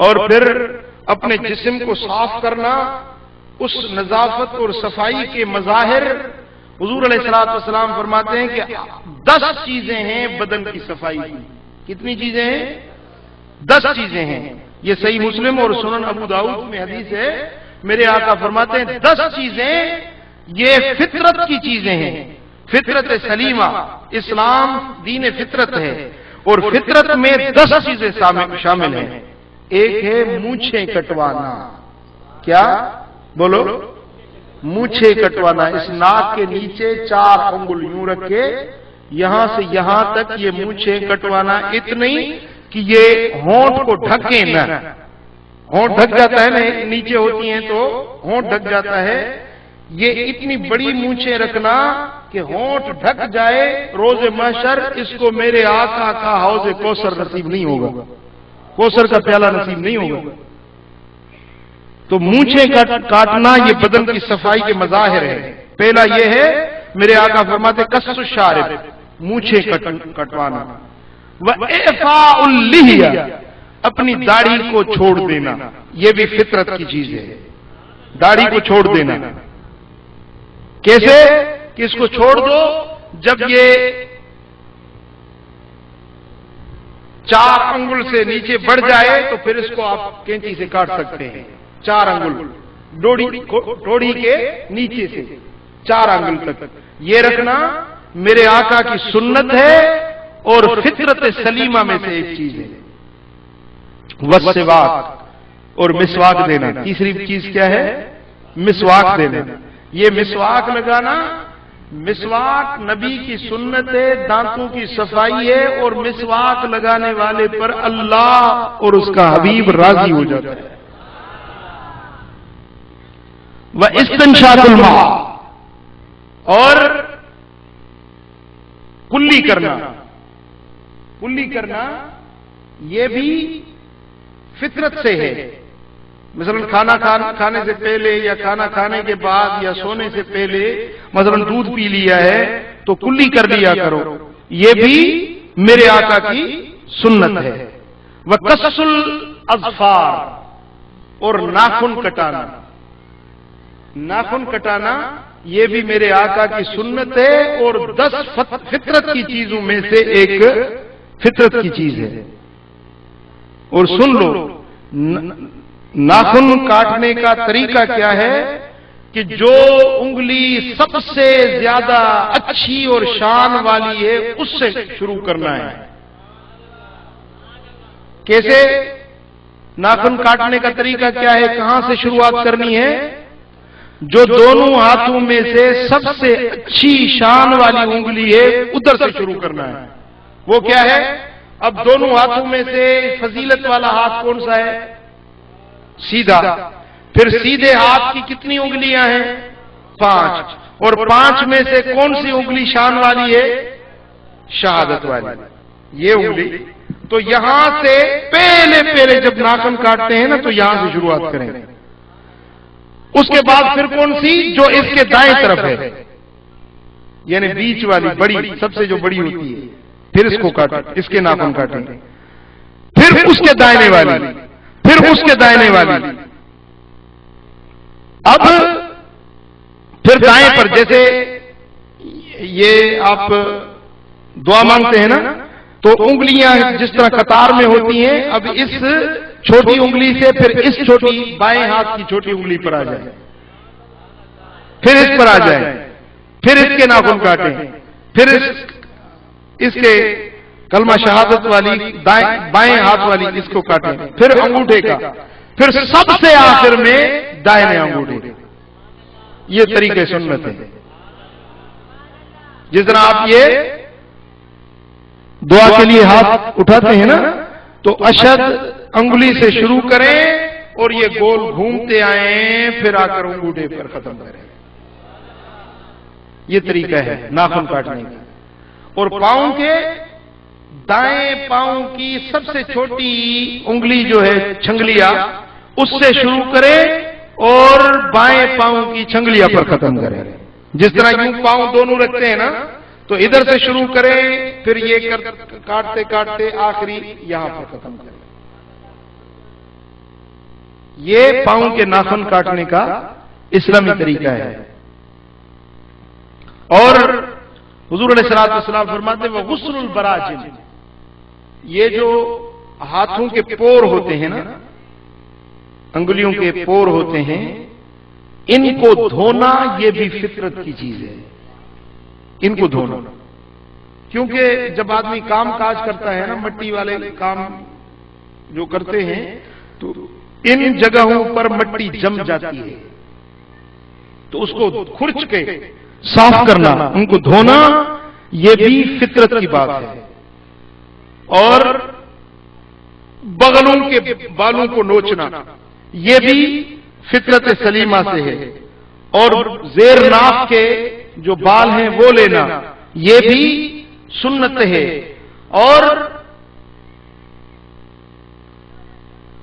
اور پھر اپنے جسم کو صاف کرنا، اس نظافت اور صفائی کے مظاہر حضور علیہ الصلوۃ والسلام فرماتے ہیں کہ 10 چیزیں ہیں بدن کی صفائی کی۔ کتنی چیزیں ہیں؟ 10 چیزیں ہیں۔ یہ صحیح مسلم اور سنن ابو داؤد میں حدیث ہے، میرے آقا فرماتے ہیں 10 چیزیں یہ فطرت کی چیزیں ہیں، فطرت سلیمہ، اسلام دین فطرت ہے، اور فطرت میں 10 چیزیں شامل ہیں۔ ایک ہے مونچھیں کٹوانا۔ کیا بولو؟ مونچھیں کٹوانا۔ اس ناک کے نیچے 4 انگل یوں رکھ کے یہاں سے یہاں تک یہ مونچھیں کٹوانا، اتنی کہ یہ ہونٹ کو ڈھکے نہ۔ ہونٹ ڈھک جاتا ہے نا، نیچے ہوتی ہیں تو ہونٹ ڈھک جاتا ہے، یہ اتنی بڑی مونچھیں رکھنا کہ ہونٹ ڈھک جائے، روز محشر اس کو میرے آقا کا حوض کوثر نصیب نہیں ہوگا، کوثر کا پیالہ نصیب نہیں ہوگا۔ تو مونچھیں کاٹنا یہ بدن کی صفائی کے مظاہر ہے۔ پہلا یہ ہے میرے آقا فرماتے قص الشارب، مونچھیں کٹوانا، وإعفاء اللحیہ، اپنی داڑھی کو چھوڑ دینا، یہ بھی فطرت کی چیز ہے، داڑھی کو چھوڑ دینا۔ کیسے کہ اس کو چھوڑ دو جب یہ 4 انگل سے نیچے بڑھ جائے تو پھر اس کو آپ کینچی سے کاٹ سکتے ہیں۔ 4 انگل ڈوڑی کے نیچے سے 4 انگل تک یہ رکھنا میرے آقا کی سنت ہے اور فطرت سلیمہ میں سے ایک چیز ہے۔ والسواک، اور مسواک دینا۔ تیسری چیز کیا ہے؟ مسواک دینا۔ یہ مسواک لگانا، مسواک نبی کی سنت ہے، دانتوں کی صفائی ہے، اور مسواک لگانے والے پر اللہ اور اس کا حبیب راضی ہو جاتا ہے۔ وَإِسْتِنْشَاقُ الْمَاءِ، اور کلی کرنا۔ کلی کرنا یہ بھی فطرت سے ہے۔ مثلا کھانا کھانے سے پہلے یا کھانا کھانے کے بعد یا سونے سے پہلے مثلا دودھ پی لیا ہے تو کلی کر لیا کرو، یہ بھی میرے آقا کی سنت ہے۔ وَقَصُّ الْأَظْفَارِ، اور ناخن کٹانا۔ ناخن کٹانا یہ بھی میرے آقا کی سنت ہے اور 10 فطرت کی چیزوں میں سے ایک فطرت کی چیز ہے۔ اور سن لو ناخن کاٹنے کا طریقہ کیا ہے کہ جو انگلی سب سے زیادہ اچھی اور شان والی ہے اس سے شروع کرنا ہے۔ کیسے؟ ناخن کاٹنے کا طریقہ کیا ہے، کہاں سے شروعات کرنی ہے؟ جو دونوں ہاتھوں میں سے سب سے اچھی شان والی انگلی ہے ادھر سے شروع کرنا ہے۔ وہ کیا ہے؟ اب دونوں ہاتھوں میں سے فضیلت والا ہاتھ کون سا ہے؟ سیدھا۔ پھر سیدھے ہاتھ کی کتنی انگلیاں ہیں؟ 5، اور 5 میں سے کون سی انگلی شان والی ہے؟ شہادت والی۔ یہ انگلی، تو یہاں سے پہلے جب ناخن کاٹتے ہیں نا تو یہاں سے شروعات کریں، اس کے بعد پھر کون سی؟ جو اس کے دائیں طرف ہے، یعنی بیچ والی بڑی، سب سے جو بڑی ہوتی ہے، پھر اس کو کاٹیں، اس کے ناخن کاٹیں، پھر اس کے دائنے والی، پھر اس کے دائنے والی، اب پھر دائیں پر، جیسے یہ آپ دعا مانگتے ہیں نا تو انگلیاں جس طرح قطار میں ہوتی ہیں، اب اس چھوٹی انگلی سے پھر اس چھوٹی بائیں ہاتھ کی چھوٹی انگلی پر آ جائے، پھر اس پر آ جائے، پھر اس کے ناخن کاٹیں، پھر اس کے کلمہ شہادت والی بائیں ہاتھ والی اس کو کاٹیں، پھر انگوٹھے کا، پھر سب سے آخر میں دائیں انگوٹھے۔ یہ طریقہ سنت ہے۔ جس طرح آپ یہ دعا کے لیے ہاتھ اٹھاتے ہیں نا تو اشد انگلی سے شروع کریں اور یہ گول گھومتے آئیں، پھر آ کر انگوٹھے پر ختم کریں۔ یہ طریقہ ہے ناخن کاٹنے کا۔ اور پاؤں کے دائیں پاؤں کی سب سے چھوٹی انگلی جو ہے چھنگلیا، اس سے شروع کریں اور بائیں پاؤں کی چھنگلیا پر ختم کریں۔ جس طرح یوں پاؤں دونوں رکھتے ہیں نا تو ادھر سے شروع کریں، پھر یہ کاٹتے کاٹتے آخری یہاں پر ختم کریں۔ یہ پاؤں کے ناخن کاٹنے کا اسلامی طریقہ ہے۔ اور حضور علیہ الصلوۃ والسلام فرماتے ہیں وہ غسل البراجم، یہ جو ہاتھوں کے پور ہوتے ہیں نا، انگلیوں کے پور ہوتے ہیں، ان کو دھونا یہ بھی فطرت کی چیز ہے۔ ان کو دھونا، کیونکہ جب آدمی کام کاج کرتا ہے نا، مٹی والے کام جو کرتے ہیں تو ان جگہوں پر مٹی جم جاتی ہے، تو اس کو کھرچ کے صاف کرنا، ان کو دھونا، یہ بھی فطرت کی بات ہے۔ اور بغلوں کے بالوں کو نوچنا، یہ بھی فطرت سلیمہ سے ہے۔ اور زیر ناف کے جو بال ہیں وہ لینا، یہ بھی سنت ہے۔ اور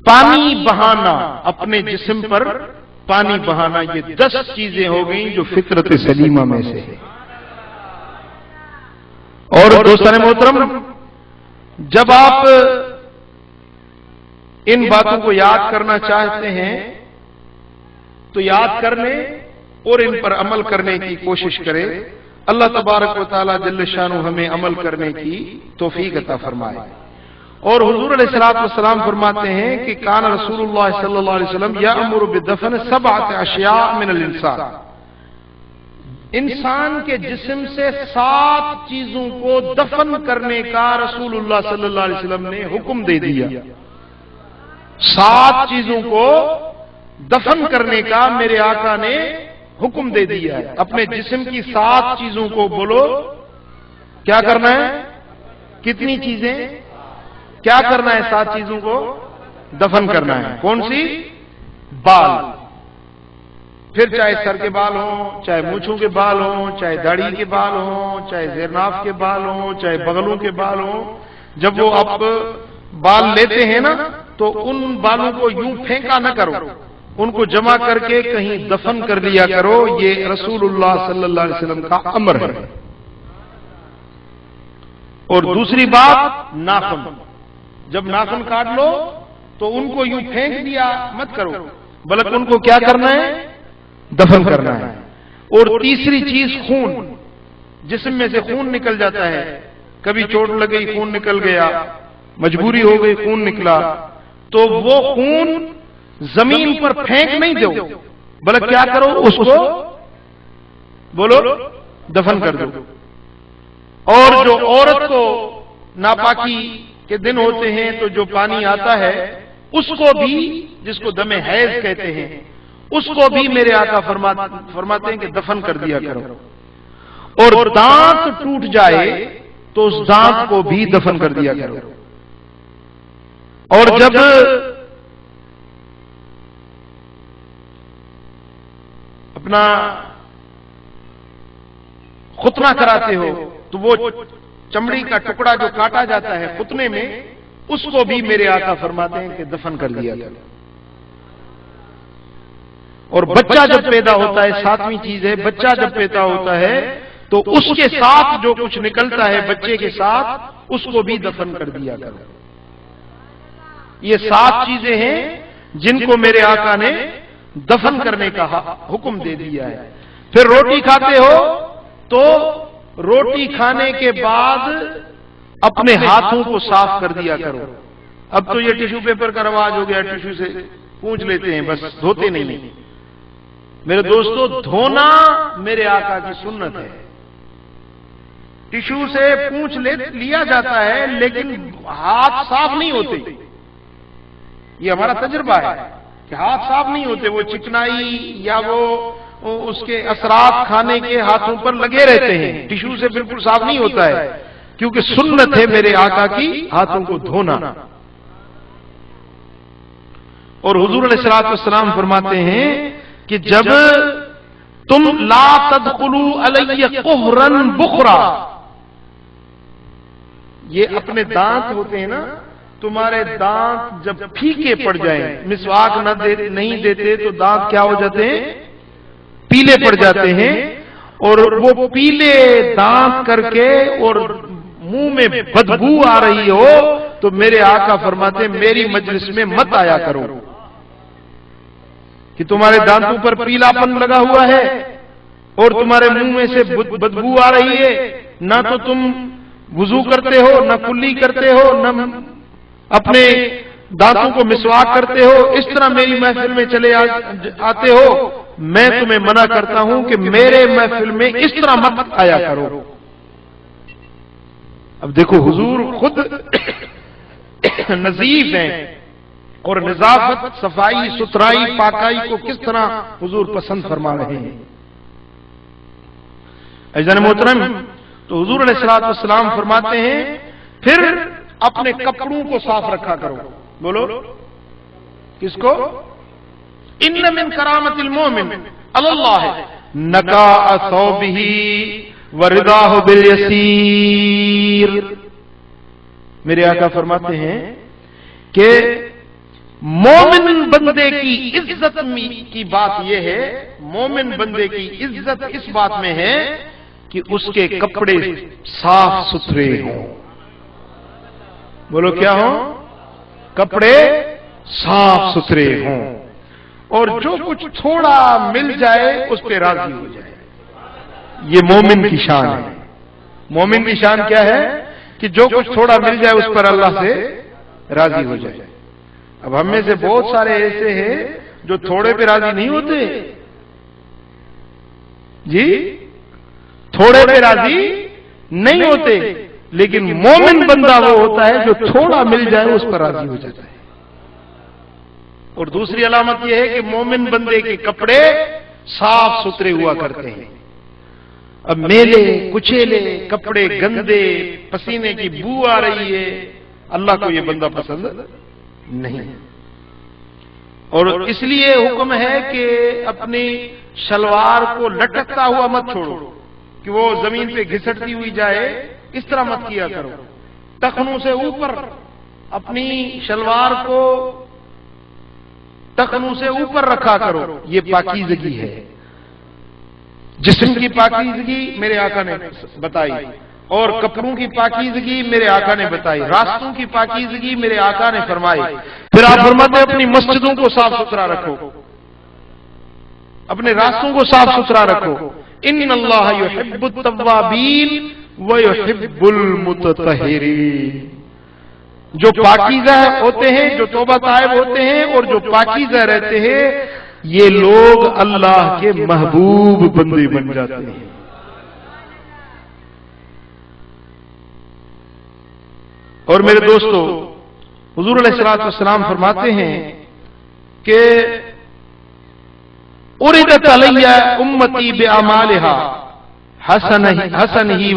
پانی بہانا، اپنے جسم پر پانی بہانا، یہ 10 چیزیں ہو گئیں جو فطرت سلیمہ میں سے ہے۔ اور دوستان محترم، جب آپ ان باتوں کو یاد کرنا چاہتے ہیں تو یاد کر لیں اور ان پر عمل کرنے کی کوشش کریں۔ اللہ تبارک و تعالی جل شانہ ہمیں عمل کرنے کی توفیق عطا فرمائے۔ اور حضور علیہ الصلوۃ والسلام فرماتے ہیں کہ کان رسول اللہ صلی اللہ علیہ وسلم یأمر بدفن 7 اشیاء من الانسان، انسان کے جسم سے 7 چیزوں کو دفن کرنے کا رسول اللہ صلی اللہ علیہ وسلم نے حکم دے دیا۔ 7 چیزوں کو دفن کرنے کا میرے آقا نے حکم دے دیا ہے۔ اپنے جسم کی 7 چیزوں کو بولو کیا کرنا ہے؟ کتنی چیزیں؟ کیا کرنا ہے؟ 7 چیزوں کو دفن کرنا ہے۔ کون سی؟ بال، پھر چاہے سر کے بال ہوں، چاہے مونچھوں کے بال ہوں، چاہے داڑھی کے بال ہوں، چاہے زیرناف کے بال ہوں، چاہے بغلوں کے بال ہوں۔ جب وہ آپ بال لیتے ہیں نا تو ان بالوں کو یوں پھینکا نہ کرو، ان کو جمع کر کے کہیں دفن کر لیا کرو۔ یہ رسول اللہ صلی اللہ علیہ وسلم کا امر ہے۔ اور دوسری بات، ناخن، جب ناخن کاٹ لو تو ان کو یوں پھینک دیا مت کرو، بلکہ ان کو کیا کرنا ہے؟ دفن کرنا ہے۔ اور تیسری چیز خون، جسم میں سے خون نکل جاتا ہے، کبھی چوٹ لگ گئی خون نکل گیا، مجبوری ہو گئی خون نکلا، تو وہ خون زمین پر پھینک نہیں دو، بلکہ کیا کرو؟ اس کو بولو دفن کر دو۔ اور جو عورت کو ناپاکی کے دن ہوتے ہیں تو جو پانی آتا ہے اس کو بھی، جس کو دم حیض کہتے ہیں، اس کو بھی میرے آقا فرماتے ہیں کہ دفن کر دیا کرو۔ اور دانت ٹوٹ جائے تو اس دانت کو بھی دفن کر دیا کرو۔ اور جب اپنا خطبہ کراتے ہو تو وہ چمڑی کا ٹکڑا جو کاٹا جاتا ہے ختنے میں، اس کو بھی میرے آقا فرماتے ہیں کہ دفن کر دیا کرو۔ اور بچہ جب پیدا ہوتا ہے، ساتویں چیز ہے، بچہ جب پیدا ہوتا ہے تو اس کے ساتھ جو کچھ نکلتا ہے بچے کے ساتھ، اس کو بھی دفن کر دیا کرو۔ یہ 7 چیزیں ہیں جن کو میرے آقا نے دفن کرنے کا حکم دے دیا ہے۔ پھر روٹی کھاتے ہو تو روٹی کھانے کے بعد اپنے ہاتھوں کو صاف کر دیا کرو۔ اب تو یہ ٹیشو پیپر کا رواج ہو گیا، ٹیشو سے پونچھ لیتے ہیں، بس دھوتے نہیں۔ میرے دوستو، دھونا میرے آقا کی سنت ہے۔ ٹیشو سے پونچھ لیا جاتا ہے لیکن ہاتھ صاف نہیں ہوتے، یہ ہمارا تجربہ ہے کہ ہاتھ صاف نہیں ہوتے، وہ چکنائی یا وہ اس کے اثرات کھانے کے ہاتھوں پر لگے رہتے ہیں، ٹیشو سے بالکل صاف نہیں ہوتا ہے، کیونکہ سنت ہے میرے آقا کی ہاتھوں کو دھونا۔ اور حضور علیہ الصلوۃ والسلام فرماتے ہیں کہ جب تم لا تدخلوا علی قہرا بخرا، یہ اپنے دانت ہوتے ہیں نا، تمہارے دانت جب پھیکے پڑ جائیں، مسواک نہیں دیتے تو دانت کیا ہو جاتے ہیں؟ پیلے پڑ جاتے ہیں، اور وہ پیلے دانت کر کے اور منہ میں بدبو آ رہی ہو تو میرے آقا فرماتے ہیں میری مجلس میں مت آیا کرو، کہ تمہارے دانتوں پر پیلا پن لگا ہوا ہے اور تمہارے منہ میں سے بدبو آ رہی ہے، نہ تو تم وضو کرتے ہو، نہ کلی کرتے ہو، نہ اپنے دانتوں کو مسواک کرتے ہو، اس طرح میری محفل میں چلے آتے ہو، میں تمہیں منع کرتا ہوں کہ میرے محفل میں اس طرح مت آیا کرو۔ اب دیکھو حضور خود نظیف ہیں، اور نظافت، صفائی، ستھرائی، پاکائی کو کس طرح حضور پسند فرما رہے ہیں۔ عزیزان محترم، تو حضور علیہ الصلوۃ والسلام فرماتے ہیں پھر اپنے کپڑوں کو صاف رکھا کرو۔ بولو کس کو؟ ان من کرامت المومن اللہ نقاء ثوبہ ورضاہ بالیسیر۔ میرے آقا فرماتے ہیں کہ مومن بندے کی عزت کی بات یہ ہے، مومن بندے کی عزت اس بات میں ہے کہ اس کے کپڑے صاف ستھرے ہوں۔ بولو کیا ہوں؟ کپڑے صاف ستھرے ہوں، اور جو کچھ تھوڑا مل جائے اس پہ راضی ہو جائے۔ یہ مومن کی شان ہے۔ مومن کی شان کیا ہے؟ کہ جو کچھ تھوڑا مل جائے اس پر اللہ سے راضی ہو جائے۔ اب ہم میں سے بہت سارے ایسے ہیں جو تھوڑے پہ راضی نہیں ہوتے، جی تھوڑے پہ راضی نہیں ہوتے، لیکن مومن بندہ وہ ہوتا ہے جو تھوڑا مل جائے اس پر راضی ہو جاتا ہے۔ اور دوسری علامت یہ ہے کہ مومن بندے کے کپڑے صاف ستھرے ہوا کرتے ہیں۔ اب میلے کچیلے کپڑے، گندے، پسینے کی بو آ رہی ہے، اللہ کو یہ بندہ پسند نہیں۔ اور اس لیے حکم ہے کہ اپنی شلوار کو لٹکتا ہوا مت چھوڑو کہ وہ زمین پہ گھسٹتی ہوئی جائے، اس طرح مت کیا کرو۔ ٹخنوں سے اوپر اپنی شلوار کو ٹخنوں سے اوپر رکھا کرو، یہ پاکیزگی ہے۔ جسم کی پاکیزگی میرے آقا نے بتائی، اور کپڑوں کی پاکیزگی میرے آقا نے بتائی، راستوں کی پاکیزگی میرے آقا نے فرمائی۔ پھر آپ فرماتے ہیں اپنی مسجدوں کو صاف ستھرا رکھو، اپنے راستوں کو صاف ستھرا رکھو۔ ان اللہ یحب التوابین ویحب المتطہرین۔ جو پاکیزہ ہوتے ہیں، جو توبہ طائب ہوتے ہیں اور جو پاکیزہ رہتے ہیں، یہ لوگ اللہ کے محبوب بندے بن جاتے ہیں۔ اور میرے دوستو، حضور علیہ الصلوۃ والسلام فرماتے ہیں کہ اردت علی امتی باعمالها حسنہ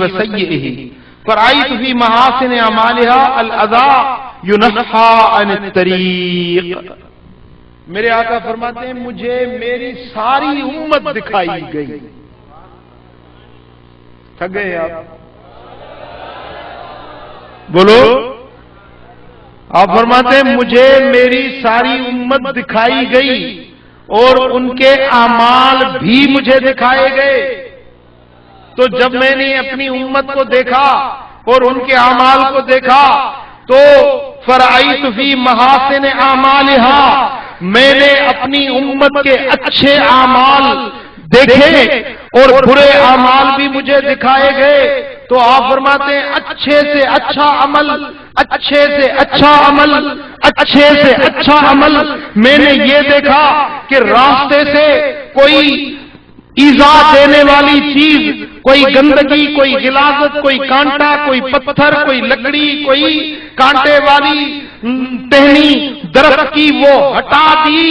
وسیئہ فرأیت فی محاسن اعمالها الاذى ینحى عن الطریق۔ میرے آقا فرماتے ہیں مجھے میری ساری امت دکھائی گئی۔ تھک گئے آپ؟ بولو. آپ فرماتے ہیں مجھے میری ساری امت دکھائی گئی اور ان کے اعمال بھی مجھے دکھائے گئے. تو جب میں نے اپنی امت کو دیکھا اور ان کے اعمال کو دیکھا تو فرأیت فی محاسن اعمالہا، میں نے اپنی امت کے اچھے اعمال دیکھے اور برے اعمال بھی مجھے دکھائے گئے. تو آپ فرماتے ہیں اچھے سے اچھا عمل، اچھے سے اچھا عمل، اچھے سے اچھا عمل. میں نے یہ دیکھا کہ راستے سے کوئی ایذا دینے والی چیز، کوئی گندگی، کوئی غلاظت، کوئی کانٹا، کوئی پتھر، کوئی لکڑی، کوئی کانٹے والی ٹہنی درخت کی وہ ہٹا دی.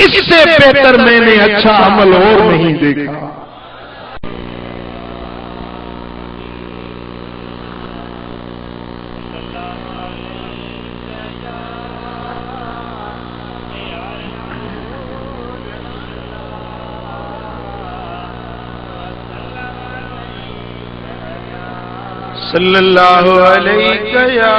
اس سے بہتر میں نے اچھا عمل اور نہیں دیکھا. صلی اللہ علیہ یا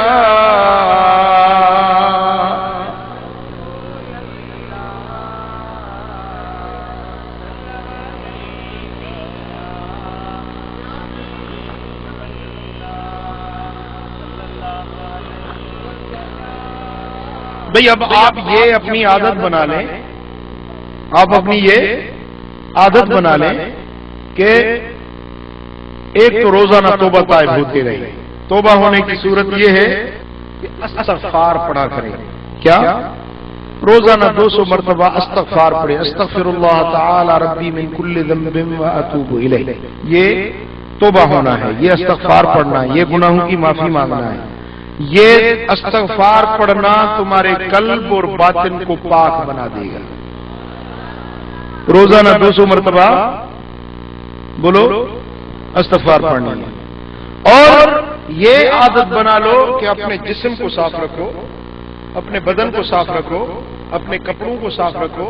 بھئی. اب آپ یہ اپنی عادت بنا لیں، آپ اپنی یہ عادت بنا لیں کہ ایک تو روزانہ توبہ طائب ہوتے رہے. توبہ ہونے کی صورت یہ ہے کہ استغفار پڑھا کریں. کیا؟ روزانہ 200 مرتبہ استغفار پڑھیں. استغفر اللہ تعالی ربی من کل ذنب واتوب الیہ. یہ توبہ ہونا ہے، یہ استغفار پڑھنا ہے، یہ گناہوں کی معافی مانگنا ہے. یہ استغفار پڑھنا تمہارے قلب اور باطن کو پاک بنا دے گا. روزانہ 200 مرتبہ بولو استغفار پڑھنا ہے. اور یہ عادت بنا لو کہ اپنے جسم کو صاف رکھو، اپنے بدن کو صاف رکھو، اپنے کپڑوں کو صاف رکھو،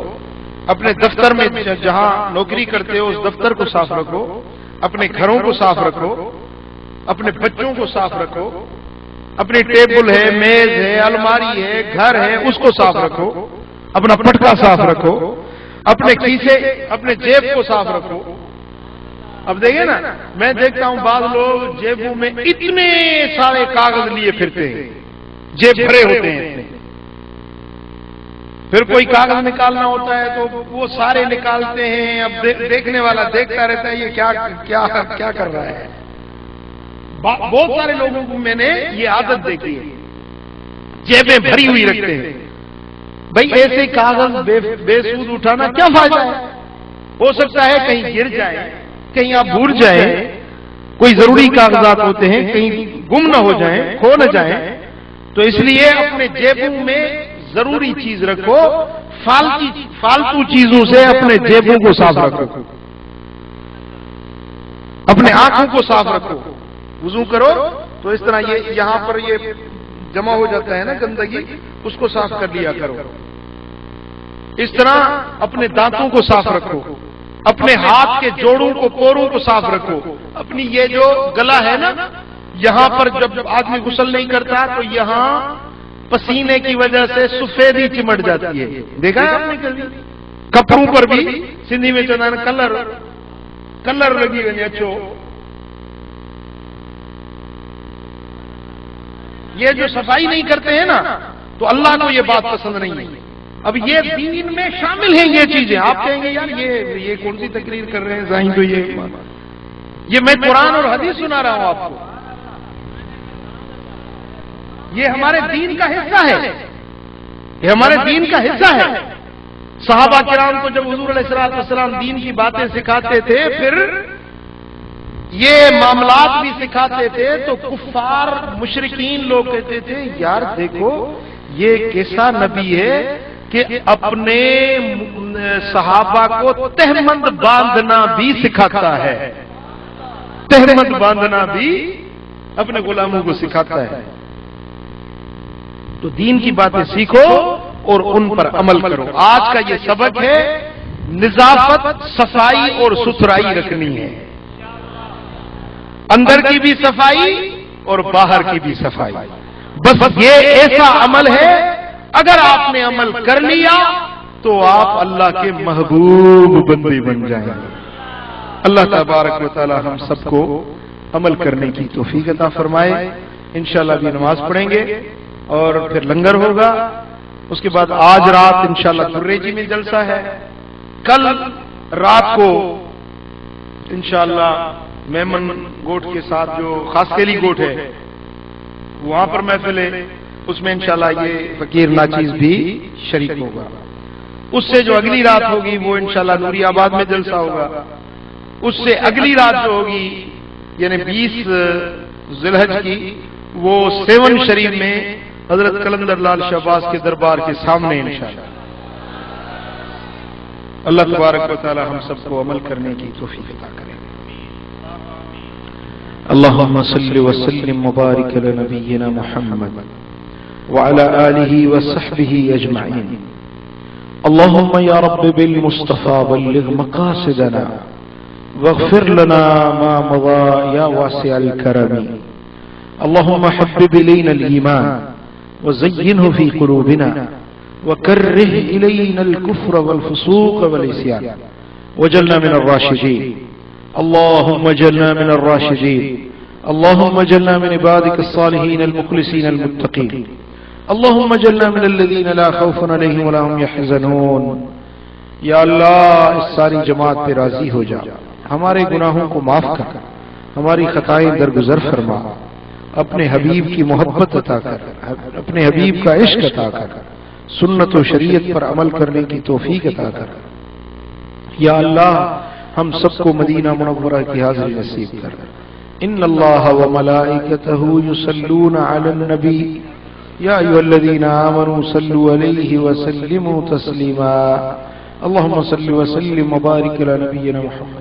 اپنے دفتر میں جہاں نوکری کرتے ہو اس دفتر کو صاف رکھو، اپنے گھروں کو صاف رکھو، اپنے بچوں کو صاف رکھو، اپنی ٹیبل ہے، میز ہے، الماری ہے، گھر ہے، اس کو صاف رکھو، اپنا پٹکا صاف رکھو، اپنے کیسے، اپنے جیب کو صاف رکھو. اب دیکھیں نا، میں دیکھتا ہوں بعض لوگ جیبوں میں اتنے سارے کاغذ لیے پھرتے ہیں، جیب بھرے ہوتے ہیں. پھر کوئی کاغذ نکالنا ہوتا ہے تو وہ سارے نکالتے ہیں. اب دیکھنے والا دیکھتا رہتا ہے یہ کیا کر رہا ہے. بہت سارے لوگوں کو میں نے یہ عادت دیکھی ہے، جیبیں بھری ہوئی رکھتے ہیں. بھائی ایسے کاغذ بے سود اٹھانا کیا فائدہ ہے؟ ہو سکتا ہے کہیں گر جائے، کہیں آپ بھول جائیں، کوئی ضروری کاغذات ہوتے ہیں، کہیں گم نہ ہو جائیں، کھو نہ جائیں. تو اس لیے اپنے جیبوں میں ضروری چیز رکھو، فالتو چیزوں سے اپنے جیبوں کو صاف رکھو، اپنے آنکھوں کو صاف رکھو. وضو کرو تو اس طرح یہ یہاں پر یہ جمع ہو جاتا ہے نا گندگی، اس کو صاف کر لیا کرو. اس طرح اپنے دانتوں کو صاف رکھو، اپنے ہاتھ کے جوڑوں کو، پوروں کو صاف رکھو. اپنی یہ جو گلا ہے نا، یہاں پر جب آدمی غسل نہیں کرتا تو یہاں پسینے کی وجہ سے سفیدی چمٹ جاتی ہے. دیکھا ہے آپ نے کبھی؟ کپڑوں پر بھی سندھی میں چاہتا ہے کلر لگی ہوئی اچھو. یہ جو صفائی نہیں کرتے ہیں نا تو اللہ کو یہ بات پسند نہیں ہے. اب یہ دین میں شامل ہیں یہ چیزیں. آپ کہیں گے یار یہ کون سی تقریر کر رہے ہیں ظاہر تو یہ میں قرآن اور حدیث سنا رہا ہوں آپ کو. یہ ہمارے دین کا حصہ ہے، یہ ہمارے دین کا حصہ ہے. صحابہ کرام کو جب حضور علیہ السلام دین کی باتیں سکھاتے تھے، پھر یہ معاملات بھی سکھاتے تھے، تو کفار مشرکین لوگ کہتے تھے یار دیکھو یہ کیسا نبی ہے کہ اپنے صحابہ کو تہمند باندھنا بھی سکھاتا ہے، تہمند باندھنا بھی اپنے غلاموں کو سکھاتا ہے. تو دین کی باتیں سیکھو اور ان پر عمل کرو. آج کا یہ سبق ہے نظافت، صفائی اور ستھرائی رکھنی ہے. اندر کی بھی صفائی اور باہر کی بھی صفائی. بس یہ ایسا عمل ہے اگر آپ نے عمل کر لیا تو آپ اللہ کے محبوب بندے بن جائیں گے. اللہ تبارک و تعالی ہم سب کو عمل کرنے کی توفیق عطا فرمائے. انشاءاللہ بھی نماز پڑھیں گے اور پھر لنگر ہوگا. اس کے بعد آج رات انشاءاللہ درے جی میں جلسہ ہے. کل رات کو انشاءاللہ میمن گوٹ کے ساتھ جو خاص کیلی گوٹ ہے وہاں پر محفل ہے. اس میں انشاءاللہ یہ فقیر ناچیز بھی شریک ہوگا. اس سے جو اگلی رات ہوگی وہ انشاءاللہ نوری آباد میں جلسہ ہوگا. اس سے اگلی رات جو ہوگی یعنی 20 ذی الحج کی وہ 7 شریف میں حضرت قلندر لال شہباز کے دربار کے سامنے انشاءاللہ. اللہ تبارک و تعالی ہم سب کو عمل کرنے کی توفیق عطا کرے. اللهم صل وسلم وبارك على نبينا محمد وعلى آله وصحبه أجمعين. اللهم يا رب بالمصطفى بلغ مقاصدنا واغفر لنا ما مضى يا واسع الكرم. اللهم حبب إلينا الإيمان وزينه في قلوبنا وكره إلينا الكفر والفسوق والعصيان وجعلنا من الراشدين. اللهم اجعلنا من الراشدين. اللهم اجعلنا من عبادك الصالحين المخلصين المتقين. اللهم اجعلنا من الذين لا خوف عليهم ولا هم يحزنون. یا اللہ اس ساری جماعت پہ راضی ہو جا. ہمارے گناہوں کو معاف کر, ہماری خطائیں درگزر فرما. اپنے حبیب کی محبت عطا کر, اپنے حبیب کا عشق عطا کر. سنت و شریعت پر عمل کرنے کی توفیق عطا کر. یا اللہ ہم سب کو مدینہ منورہ کی حاضری نصیب کر. ان اللہ و ملائکتہ یصلون علی النبی یا ایھا الذین آمنوا صلوا علیہ وسلموا تسلیما. اللهم صل وسلم وبارك على نبينا محمد